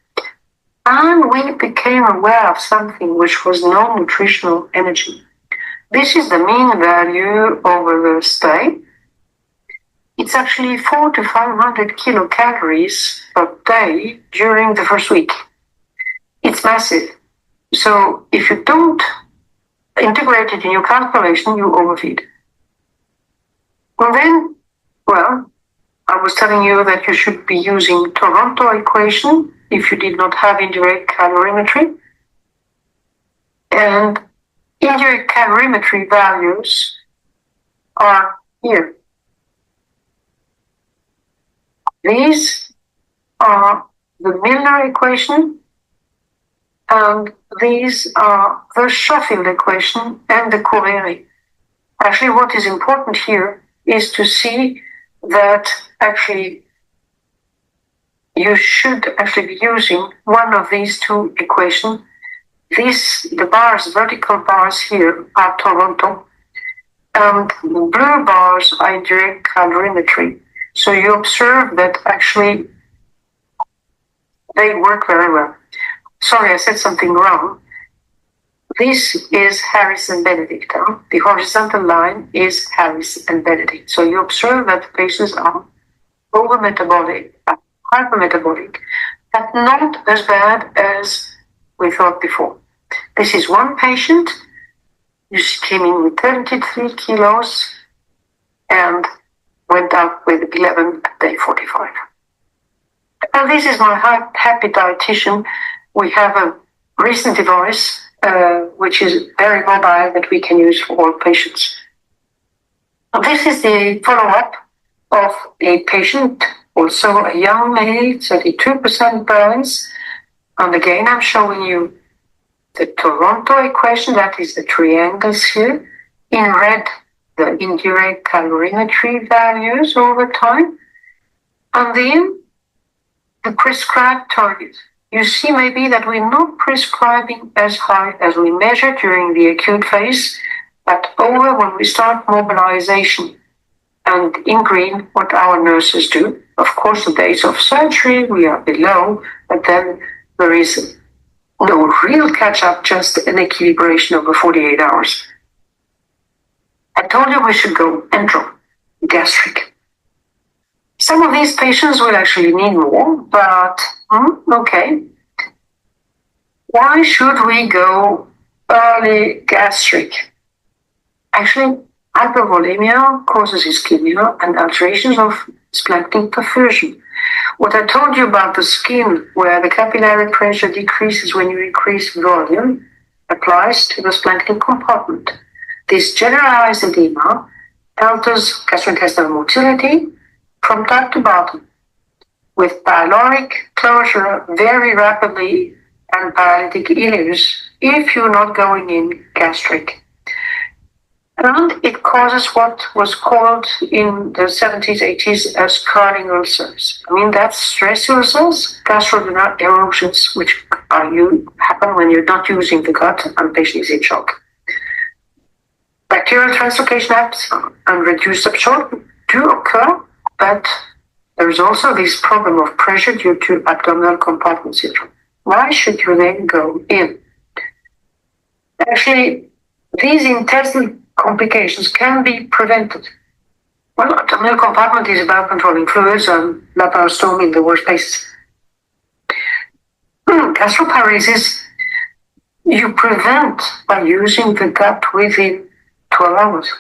And we became aware of something which was non-nutritional energy. This is the mean value over the stay. It's actually 400 to 500 kilocalories per day during the first week. It's massive. So if you don't integrate it in your calculation, you overfeed. And then, well, I was telling you that you should be using Toronto equation if you did not have indirect calorimetry. And indirect calorimetry values are here. These are the Milner equation, and these are the Schofield equation and the Cureri. Actually, what is important here is to see that actually you should actually be using one of these two equations. The bars, vertical bars here are Toronto, and the blue bars are indirect calorimetry. So you observe that actually they work very well. Sorry, I said something wrong. This is Harris and Benedict. The horizontal line is Harris and Benedict. So you observe that the patients are overmetabolic, hypermetabolic, but not as bad as we thought before. This is one patient. She came in with 33 kilos and went up with 11 at day 45. And this is my happy dietitian. We have a recent device which is very mobile that we can use for all patients. Now, this is the follow-up of a patient, also a young male, 32% burns. And again, I'm showing you the Toronto equation, that is the triangles here. In red, the indirect calorimetry values over time. And then the prescribed target. You see maybe that we're not prescribing as high as we measure during the acute phase, but over when we start mobilization. and in green, what our nurses do. Of course, the days of surgery, we are below, but then there is no real catch-up, just an equilibration over 48 hours. I told you we should go enteral, gastric. Some of these patients will actually need more, but okay. Why should we go early gastric? Actually, hypervolemia causes ischemia and alterations of splanchnic perfusion. What I told you about the skin, where the capillary pressure decreases when you increase volume, applies to the splanchnic compartment. This generalized edema alters gastrointestinal motility from top to bottom, with pyloric closure very rapidly and paralytic ileus if you're not going in gastric. And it causes what was called in the 70s, 80s as curdling ulcers. I mean, that's stress ulcers, gastroduodenal erosions, which happen when you're not using the gut and patient is in shock. Bacterial translocation and reduced absorption do occur, but there's also this problem of pressure due to abdominal compartment syndrome. Why should you then go in? Actually, these intestinal complications can be prevented. Well, abdominal compartment is about controlling fluids and laparoscopy in the worst cases. Gastroparesis, you prevent by using the gut within 12 hours.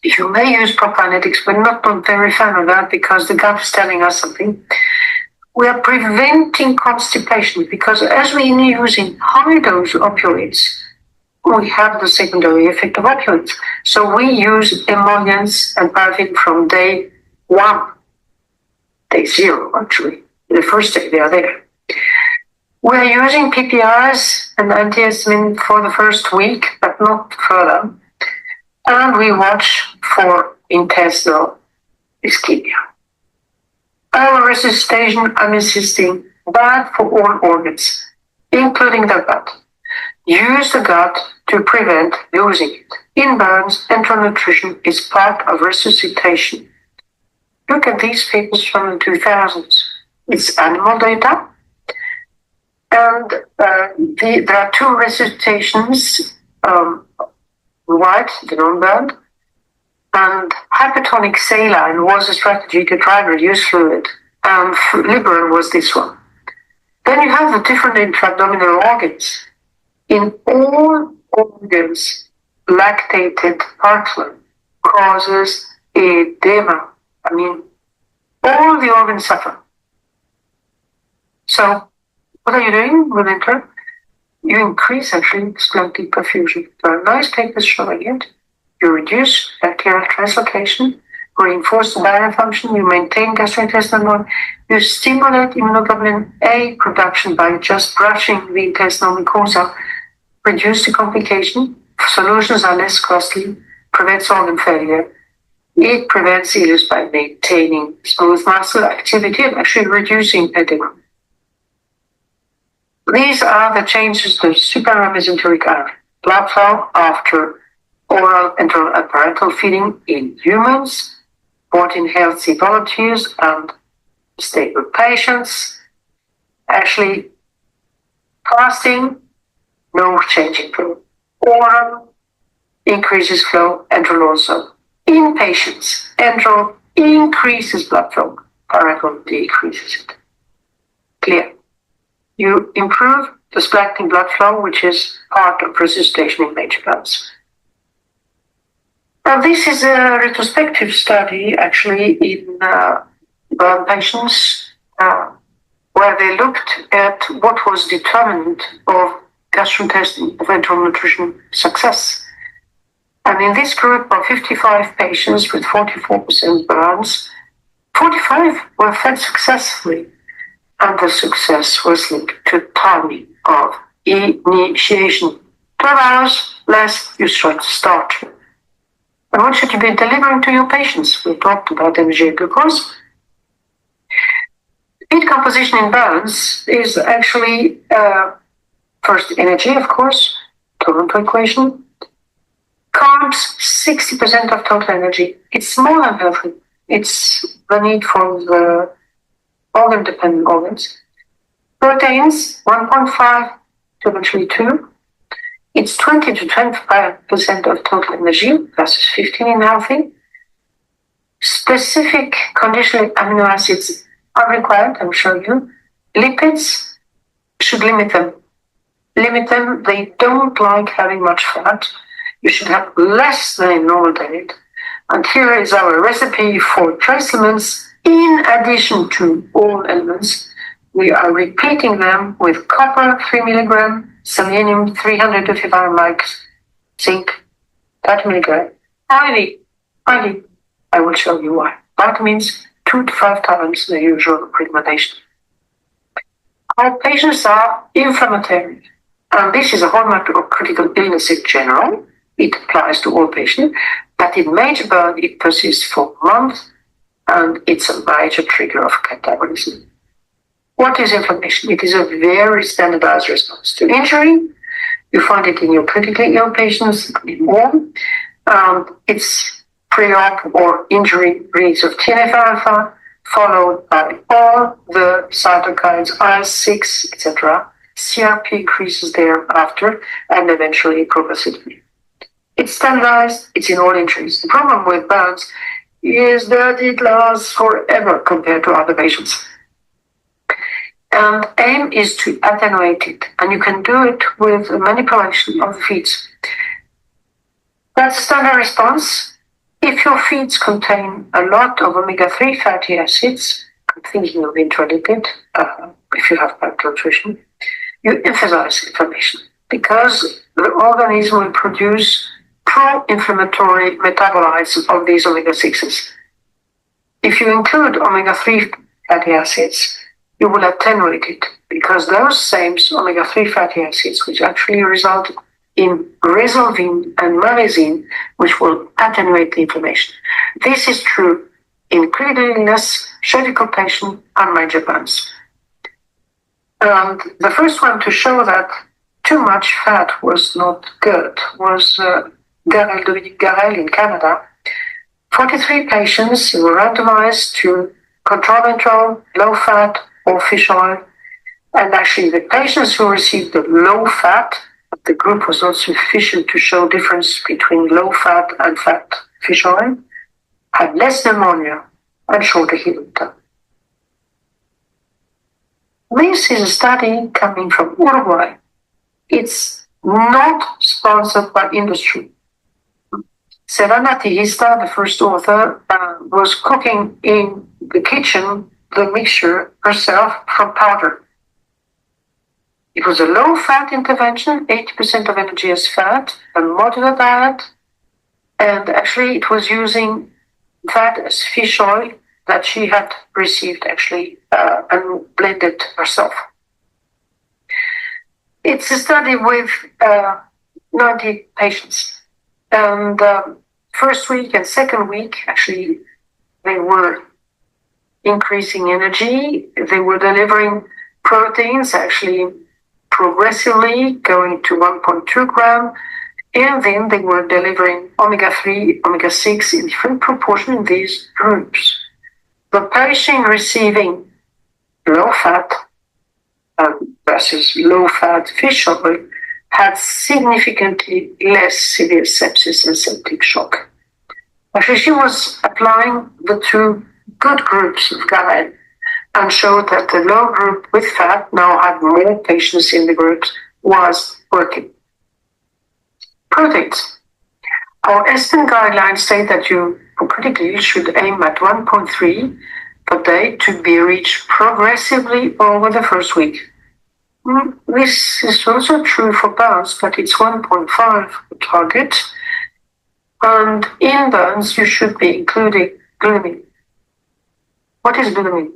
You may use prokinetics, but not very fan of that because the gut is telling us something. We are preventing constipation because as we are using high dose opioids, we have the secondary effect of opioids. So we use emollients and paraffin from day 1, day 0 actually. The first day they are there. We are using PPIs and antihistamine for the first week, but not further. And we watch for intestinal ischemia. Oral resuscitation, I'm insisting, bad for all organs, including the gut. Use the gut to prevent losing it. In burns, enteral nutrition is part of resuscitation. Look at these figures from the 2000s. It's animal data. And there are 2 resuscitations, white, the non-burned, and hypertonic saline was a strategy to try and reduce fluid, and liberal was this one. Then you have the different intra-abdominal organs. In all organs, lactated Parkland causes edema. I mean, all the organs suffer. So, what are you doing with intra? You increase actually splanchnic perfusion. There are nice papers showing it. You reduce bacterial translocation, reinforce the barrier function, you maintain gastrointestinal, you stimulate immunoglobulin A production by just brushing the intestinal mucosa, reduce the complication, solutions are less costly, prevents organ failure. It prevents ileus by maintaining smooth muscle activity and actually reducing edema. These are the changes to supramesenteric artery, blood flow after oral, enteral, and parenteral feeding in humans, both in healthy volunteers and stable patients. Actually, fasting, no change in flow. Oral increases flow, enteral also. In patients, enteral increases blood flow, parenteral decreases it. Clear. You improve the splanchnic blood flow, which is part of resuscitation in major burns. Now, this is a retrospective study, actually, in burn patients, where they looked at what was determinant of gastrointestinal enteral nutrition success. And in this group of 55 patients with 44% burns, 45 were fed successfully. And the success was linked to timing of initiation. 12 hours less, you should start. And what should you be delivering to your patients? We talked about energy glucose. Feed composition in burns is actually first energy, of course, Toronto equation, Carbs, 60% of total energy. It's more than healthy. It's the need for the organ-dependent organs. Proteins, 1.5 to eventually 2. It's 20 to 25% of total energy versus 15 in healthy. Specific conditional amino acids are required, I'll show you. Lipids, should limit them. Limit them, they don't like having much fat. You should have less than a normal diet. And here is our recipe for trace elements in addition to all elements. We are repeating them with copper 3 milligram, selenium 355 mg, zinc 30 milligram. Highly, I will show you why. Vitamins 2 to 5 times the usual recommendation. Our patients are inflammatory, and this is a hallmark of critical illness in general. It applies to all patients, but in major burn it persists for months, and it's a major trigger of catabolism. What is inflammation? It is a very standardized response to injury. You find it in your critically ill patients in all. It's pre-op or injury release of TNF-alpha, followed by all the cytokines, IL-6, etc. CRP increases thereafter, and eventually progressively. It's standardized, it's in all injuries. The problem with burns is that it lasts forever compared to other patients. And aim is to attenuate it, and you can do it with manipulation of the feeds. That's a standard response. If your feeds contain a lot of omega-3 fatty acids, I'm thinking of intralipid, if you have bad nutrition, you emphasize inflammation because the organism will produce pro-inflammatory metabolites of these omega-6s. If you include omega-3 fatty acids, you will attenuate it because those same omega-3 fatty acids, which actually result in resolvine and myrcene, which will attenuate the inflammation. This is true in critical illness, surgical patient, and major burns. And the first one to show that too much fat was not good was Garel in Canada. 43 patients were randomized to control, low fat, or fish oil. And actually the patients who received the low fat, the group was not sufficient to show difference between low fat and fat fish oil, had less pneumonia and shorter healing time. This is a study coming from Uruguay. It's not sponsored by industry. Serena Tijista, the first author, was cooking in the kitchen the mixture herself from powder. It was a low-fat intervention, 80% of energy is fat, a moderate diet, and actually it was using that as fish oil that she had received actually and blended herself. It's a study with 90 patients. And first week and second week, actually, they were increasing energy. They were delivering proteins, actually progressively going to 1.2 gram. And then they were delivering omega-3, omega-6 in different proportion in these groups. The patient receiving low-fat versus low-fat fish oil had significantly less severe sepsis and septic shock. Actually, she was applying the two good groups of guide and showed that the low group with fat now had more patients in the groups was working. Proteins. Our ESPEN guidelines say that you critically should aim at 1.3 per day to be reached progressively over the first week. This is also true for burns, but it's 1.5 target. And in burns, you should be including glutamine. What is glutamine?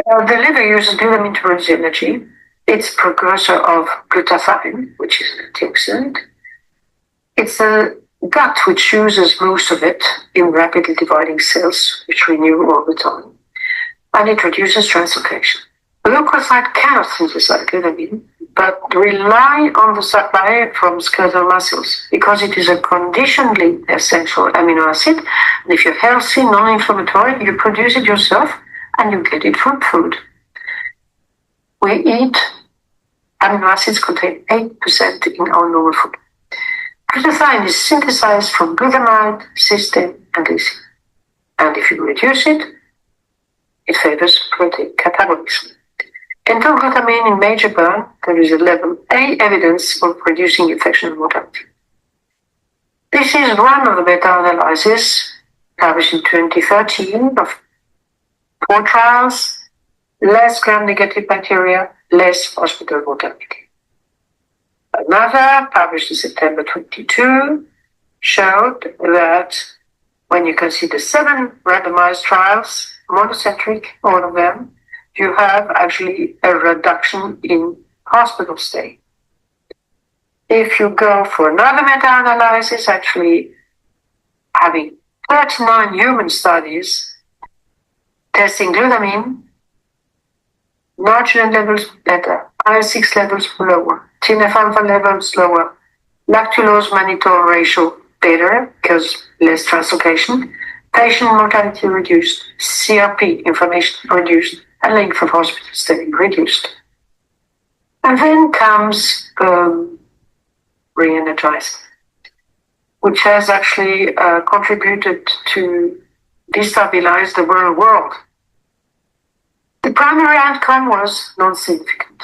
The liver uses glutamine to produce energy. It's a precursor of glutathione, which is an antioxidant. It's the gut which uses most of it in rapidly dividing cells, which renew all the time. And it reduces translocation. The leukocyte cannot synthesize glutamine, but rely on the supply from skeletal muscles because it is a conditionally essential amino acid. And if you're healthy, non-inflammatory, you produce it yourself and you get it from food. We eat amino acids contain 8% in our normal food. Glutathione is synthesized from glutamine, cysteine, and lysine. And if you reduce it, it favors protein catabolism. Until glutamine in major burn, there is a level A evidence of reducing infection and mortality. This is one of the meta-analyses published in 2013 of 4 trials, less gram-negative bacteria, less hospital mortality. Another, published in September 22, showed that when you consider 7 randomized trials, monocentric, all of them, you have actually a reduction in hospital stay. If you go for another meta-analysis, actually having 39 human studies testing glutamine, nitrogen levels better, IL-6 levels lower, TNF-alpha levels lower, lactulose mannitol ratio better because less translocation, patient mortality reduced, CRP inflammation reduced, and length of hospital stay reduced. And then comes re-energize, which has actually contributed to destabilize the world. The primary outcome was non-significant.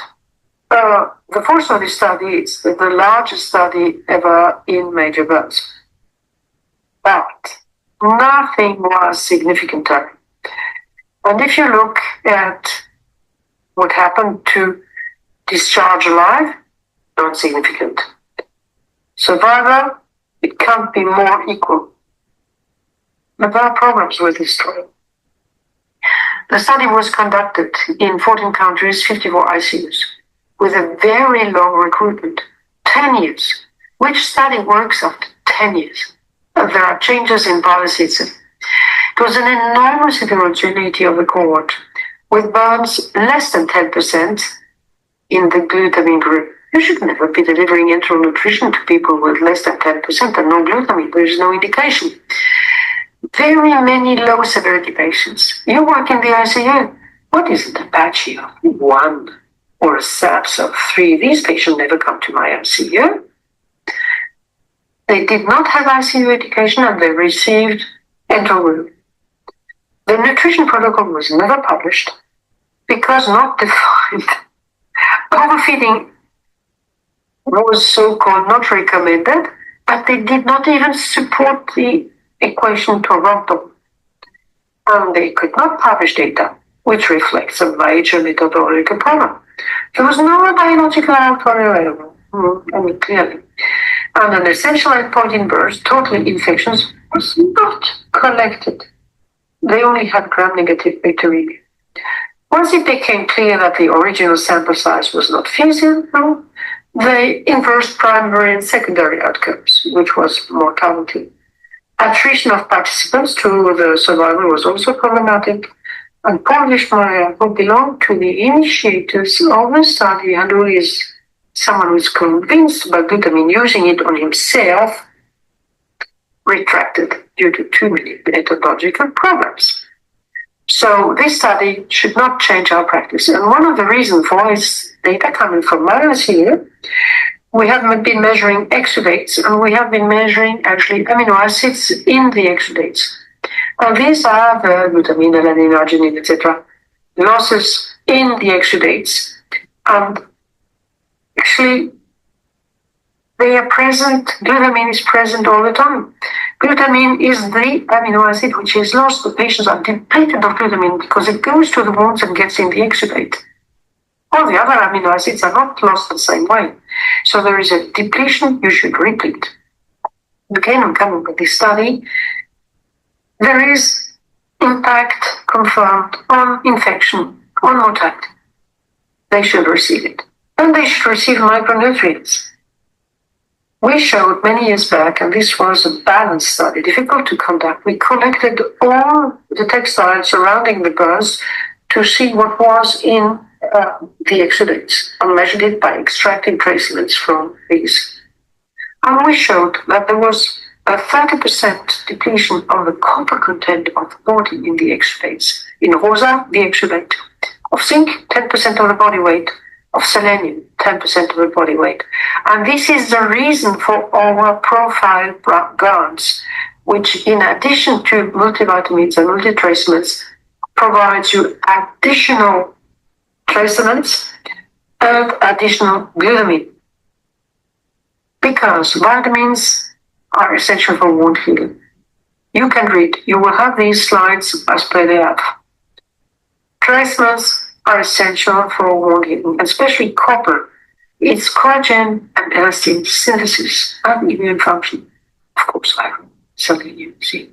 The force of this study is the largest study ever in major burns. But nothing was significant. And if you look at what happened to discharge alive, non-significant. Survival, it can't be more equal. But there are problems with this trial. The study was conducted in 14 countries, 54 ICUs, with a very long recruitment, 10 years. Which study works after 10 years? There are changes in policies. It was an enormous heterogeneity of the cohort, with burns less than 10% in the glutamine group. You should never be delivering enteral nutrition to people with less than 10% and no glutamine. There is no indication. Very many low severity patients. You work in the ICU. What is it, Apache of 1 or a SAPS of 3? These patients never come to my ICU. They did not have ICU education and they received enteral room. The nutrition protocol was never published because not defined. Overfeeding was so-called not recommended, but they did not even support the equation Toronto. And they could not publish data, which reflects a major methodological problem. There was no biological outcome available, clearly. And an essential endpoint in births, total infections, was not collected. They only had gram-negative bacteremia. Once it became clear that the original sample size was not feasible, they inversed primary and secondary outcomes, which was mortality. Attrition of participants to the survival was also problematic, and Paul Wischmeyer, who belonged to the initiators of the study and who is someone who is convinced by glutamine using it on himself, retracted due to too many methodological problems. So this study should not change our practice. And one of the reasons for is data coming from ICU. We have been measuring exudates, and we have been measuring actually amino acids in the exudates. And these are the glutamine, alanine, arginine, etc. losses in the exudates. And actually, they are present, glutamine is present all the time. Glutamine is the amino acid which is lost. The patients are depleted of glutamine because it goes to the wounds and gets in the exudate. All the other amino acids are not lost the same way. So there is a depletion, you should replete. Again, I'm coming with this study. There is impact confirmed on infection, on mortality. They should receive it. And they should receive micronutrients. We showed many years back, and this was a balanced study, difficult to conduct. We collected all the textiles surrounding the burns to see what was in the exudates and measured it by extracting trace elements from these. And we showed that there was a 30% depletion of the copper content of the body in the exudates. In rosa, the exudate. Of zinc, 10% of the body weight. Of selenium, 10% of the body weight. And this is the reason for our profile guards, which in addition to multivitamins and multitrace elements, provides you additional trace elements and additional glutamine. Because vitamins are essential for wound healing. You can read, you will have these slides as PDF. Trace elements are essential for wound healing, especially copper. It's collagen and elastin synthesis and immune function. Of course, iron, selenium, zinc,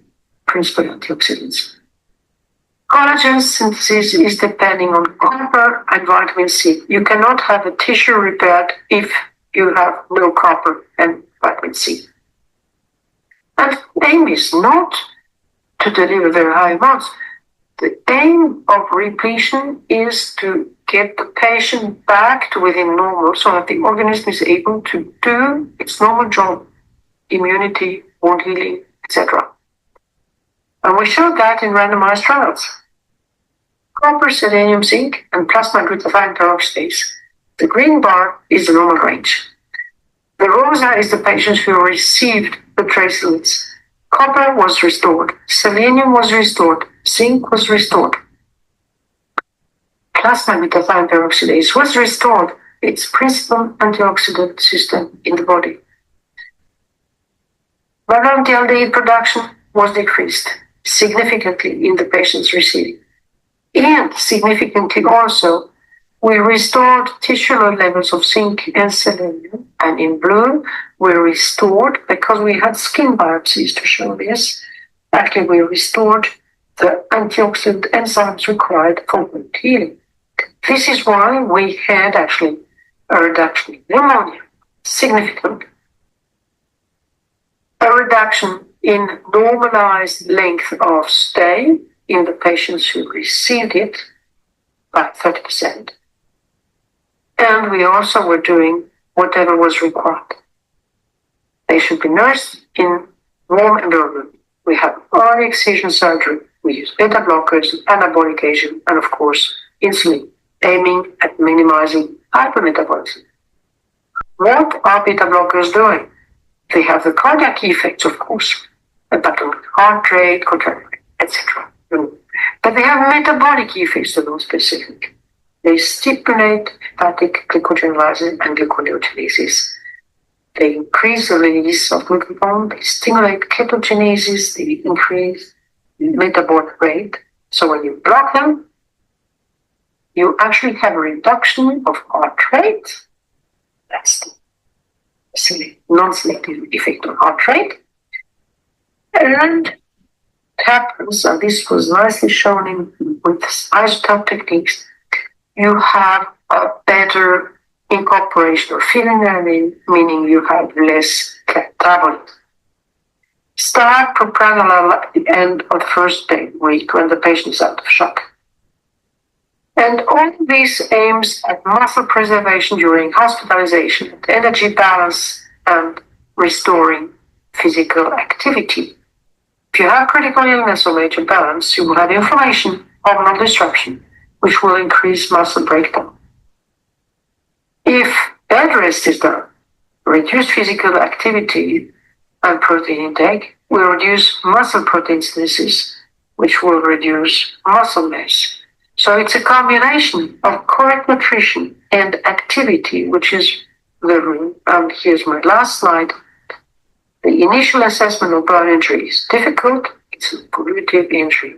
principal antioxidants. Collagen synthesis is depending on copper and vitamin C. You cannot have a tissue repaired if you have no copper and vitamin C. And the aim is not to deliver very high amounts. The aim of repletion is to get the patient back to within normal so that the organism is able to do its normal job, immunity, wound healing, etc. And we showed that in randomized trials. Copper, selenium, zinc, and plasma glutathione peroxidase. The green bar is the normal range. The rosa is the patients who received the trace elements. Copper was restored, selenium was restored, zinc was restored. Plasma glutathione peroxidase was restored, its principal antioxidant system in the body. Viral production was decreased significantly in the patients receiving. And significantly also, we restored tisular levels of zinc and selenium, and in blue, we restored, because we had skin biopsies to show this, actually we restored the antioxidant enzymes required for wound healing. This is why we had actually a reduction in pneumonia, significant. A reduction in normalized length of stay in the patients who received it by 30%. And we also were doing whatever was required. They should be nursed in warm environment. We have early excision surgery. We use beta blockers, anabolic agent, and of course, insulin, aiming at minimizing hypermetabolism. What are beta blockers doing? They have the cardiac effects, of course, about heart rate, contraction, etc. But they have metabolic effects that are specific. They stimulate hepatic glycogenolysis and gluconeogenesis. They increase the release of glucagon, they stimulate ketogenesis, they increase metabolic rate. So when you block them, you actually have a reduction of heart rate. That's the non-selective effect on heart rate. And it happens, and this was nicely shown with isotope techniques, you have a better incorporation or filling, meaning you have less catabolism. Start propranolol at the end of the first day week when the patient is out of shock. And all this aims at muscle preservation during hospitalization, energy balance, and restoring physical activity. If you have critical illness or major balance, you will have inflammation, hormonal disruption, which will increase muscle breakdown. If bed rest is done, reduced physical activity and protein intake will reduce muscle protein synthesis, which will reduce muscle mass. So it's a combination of correct nutrition and activity, which is the, and here's my last slide. The initial assessment of burn injury is difficult. It's a pollutive injury.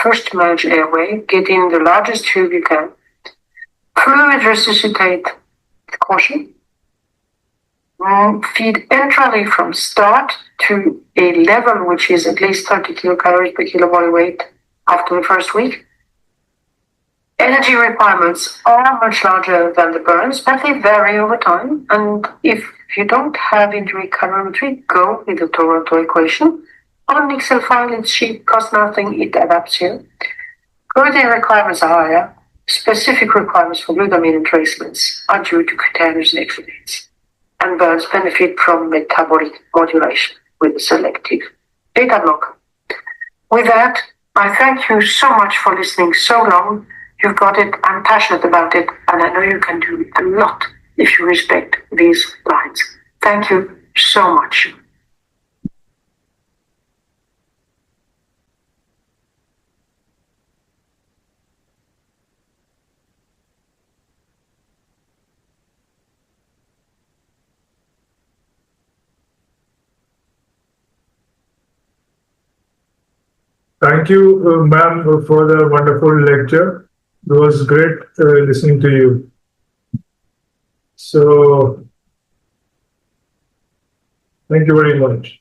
First to manage airway, get in the largest tube you can. Fluid resuscitate with caution. Feed enterally from start to a level which is at least 30 kilocalories per kilo body weight after the first week. Energy requirements are much larger than the burns, but they vary over time. And if you don't have injury calorimetry, go with the Toronto equation. On Excel file, it's cheap, costs nothing, it adapts here. Protein requirements are higher, Specific requirements for glutamine retracements are due to cutaneous nitrates, and burns benefit from metabolic modulation with a selective beta blocker. With that, I thank you so much for listening so long. You've got it, I'm passionate about it, and I know you can do a lot if you respect these lines. Thank you so much. Thank you, ma'am, for the wonderful lecture. It was great listening to you. So, thank you very much.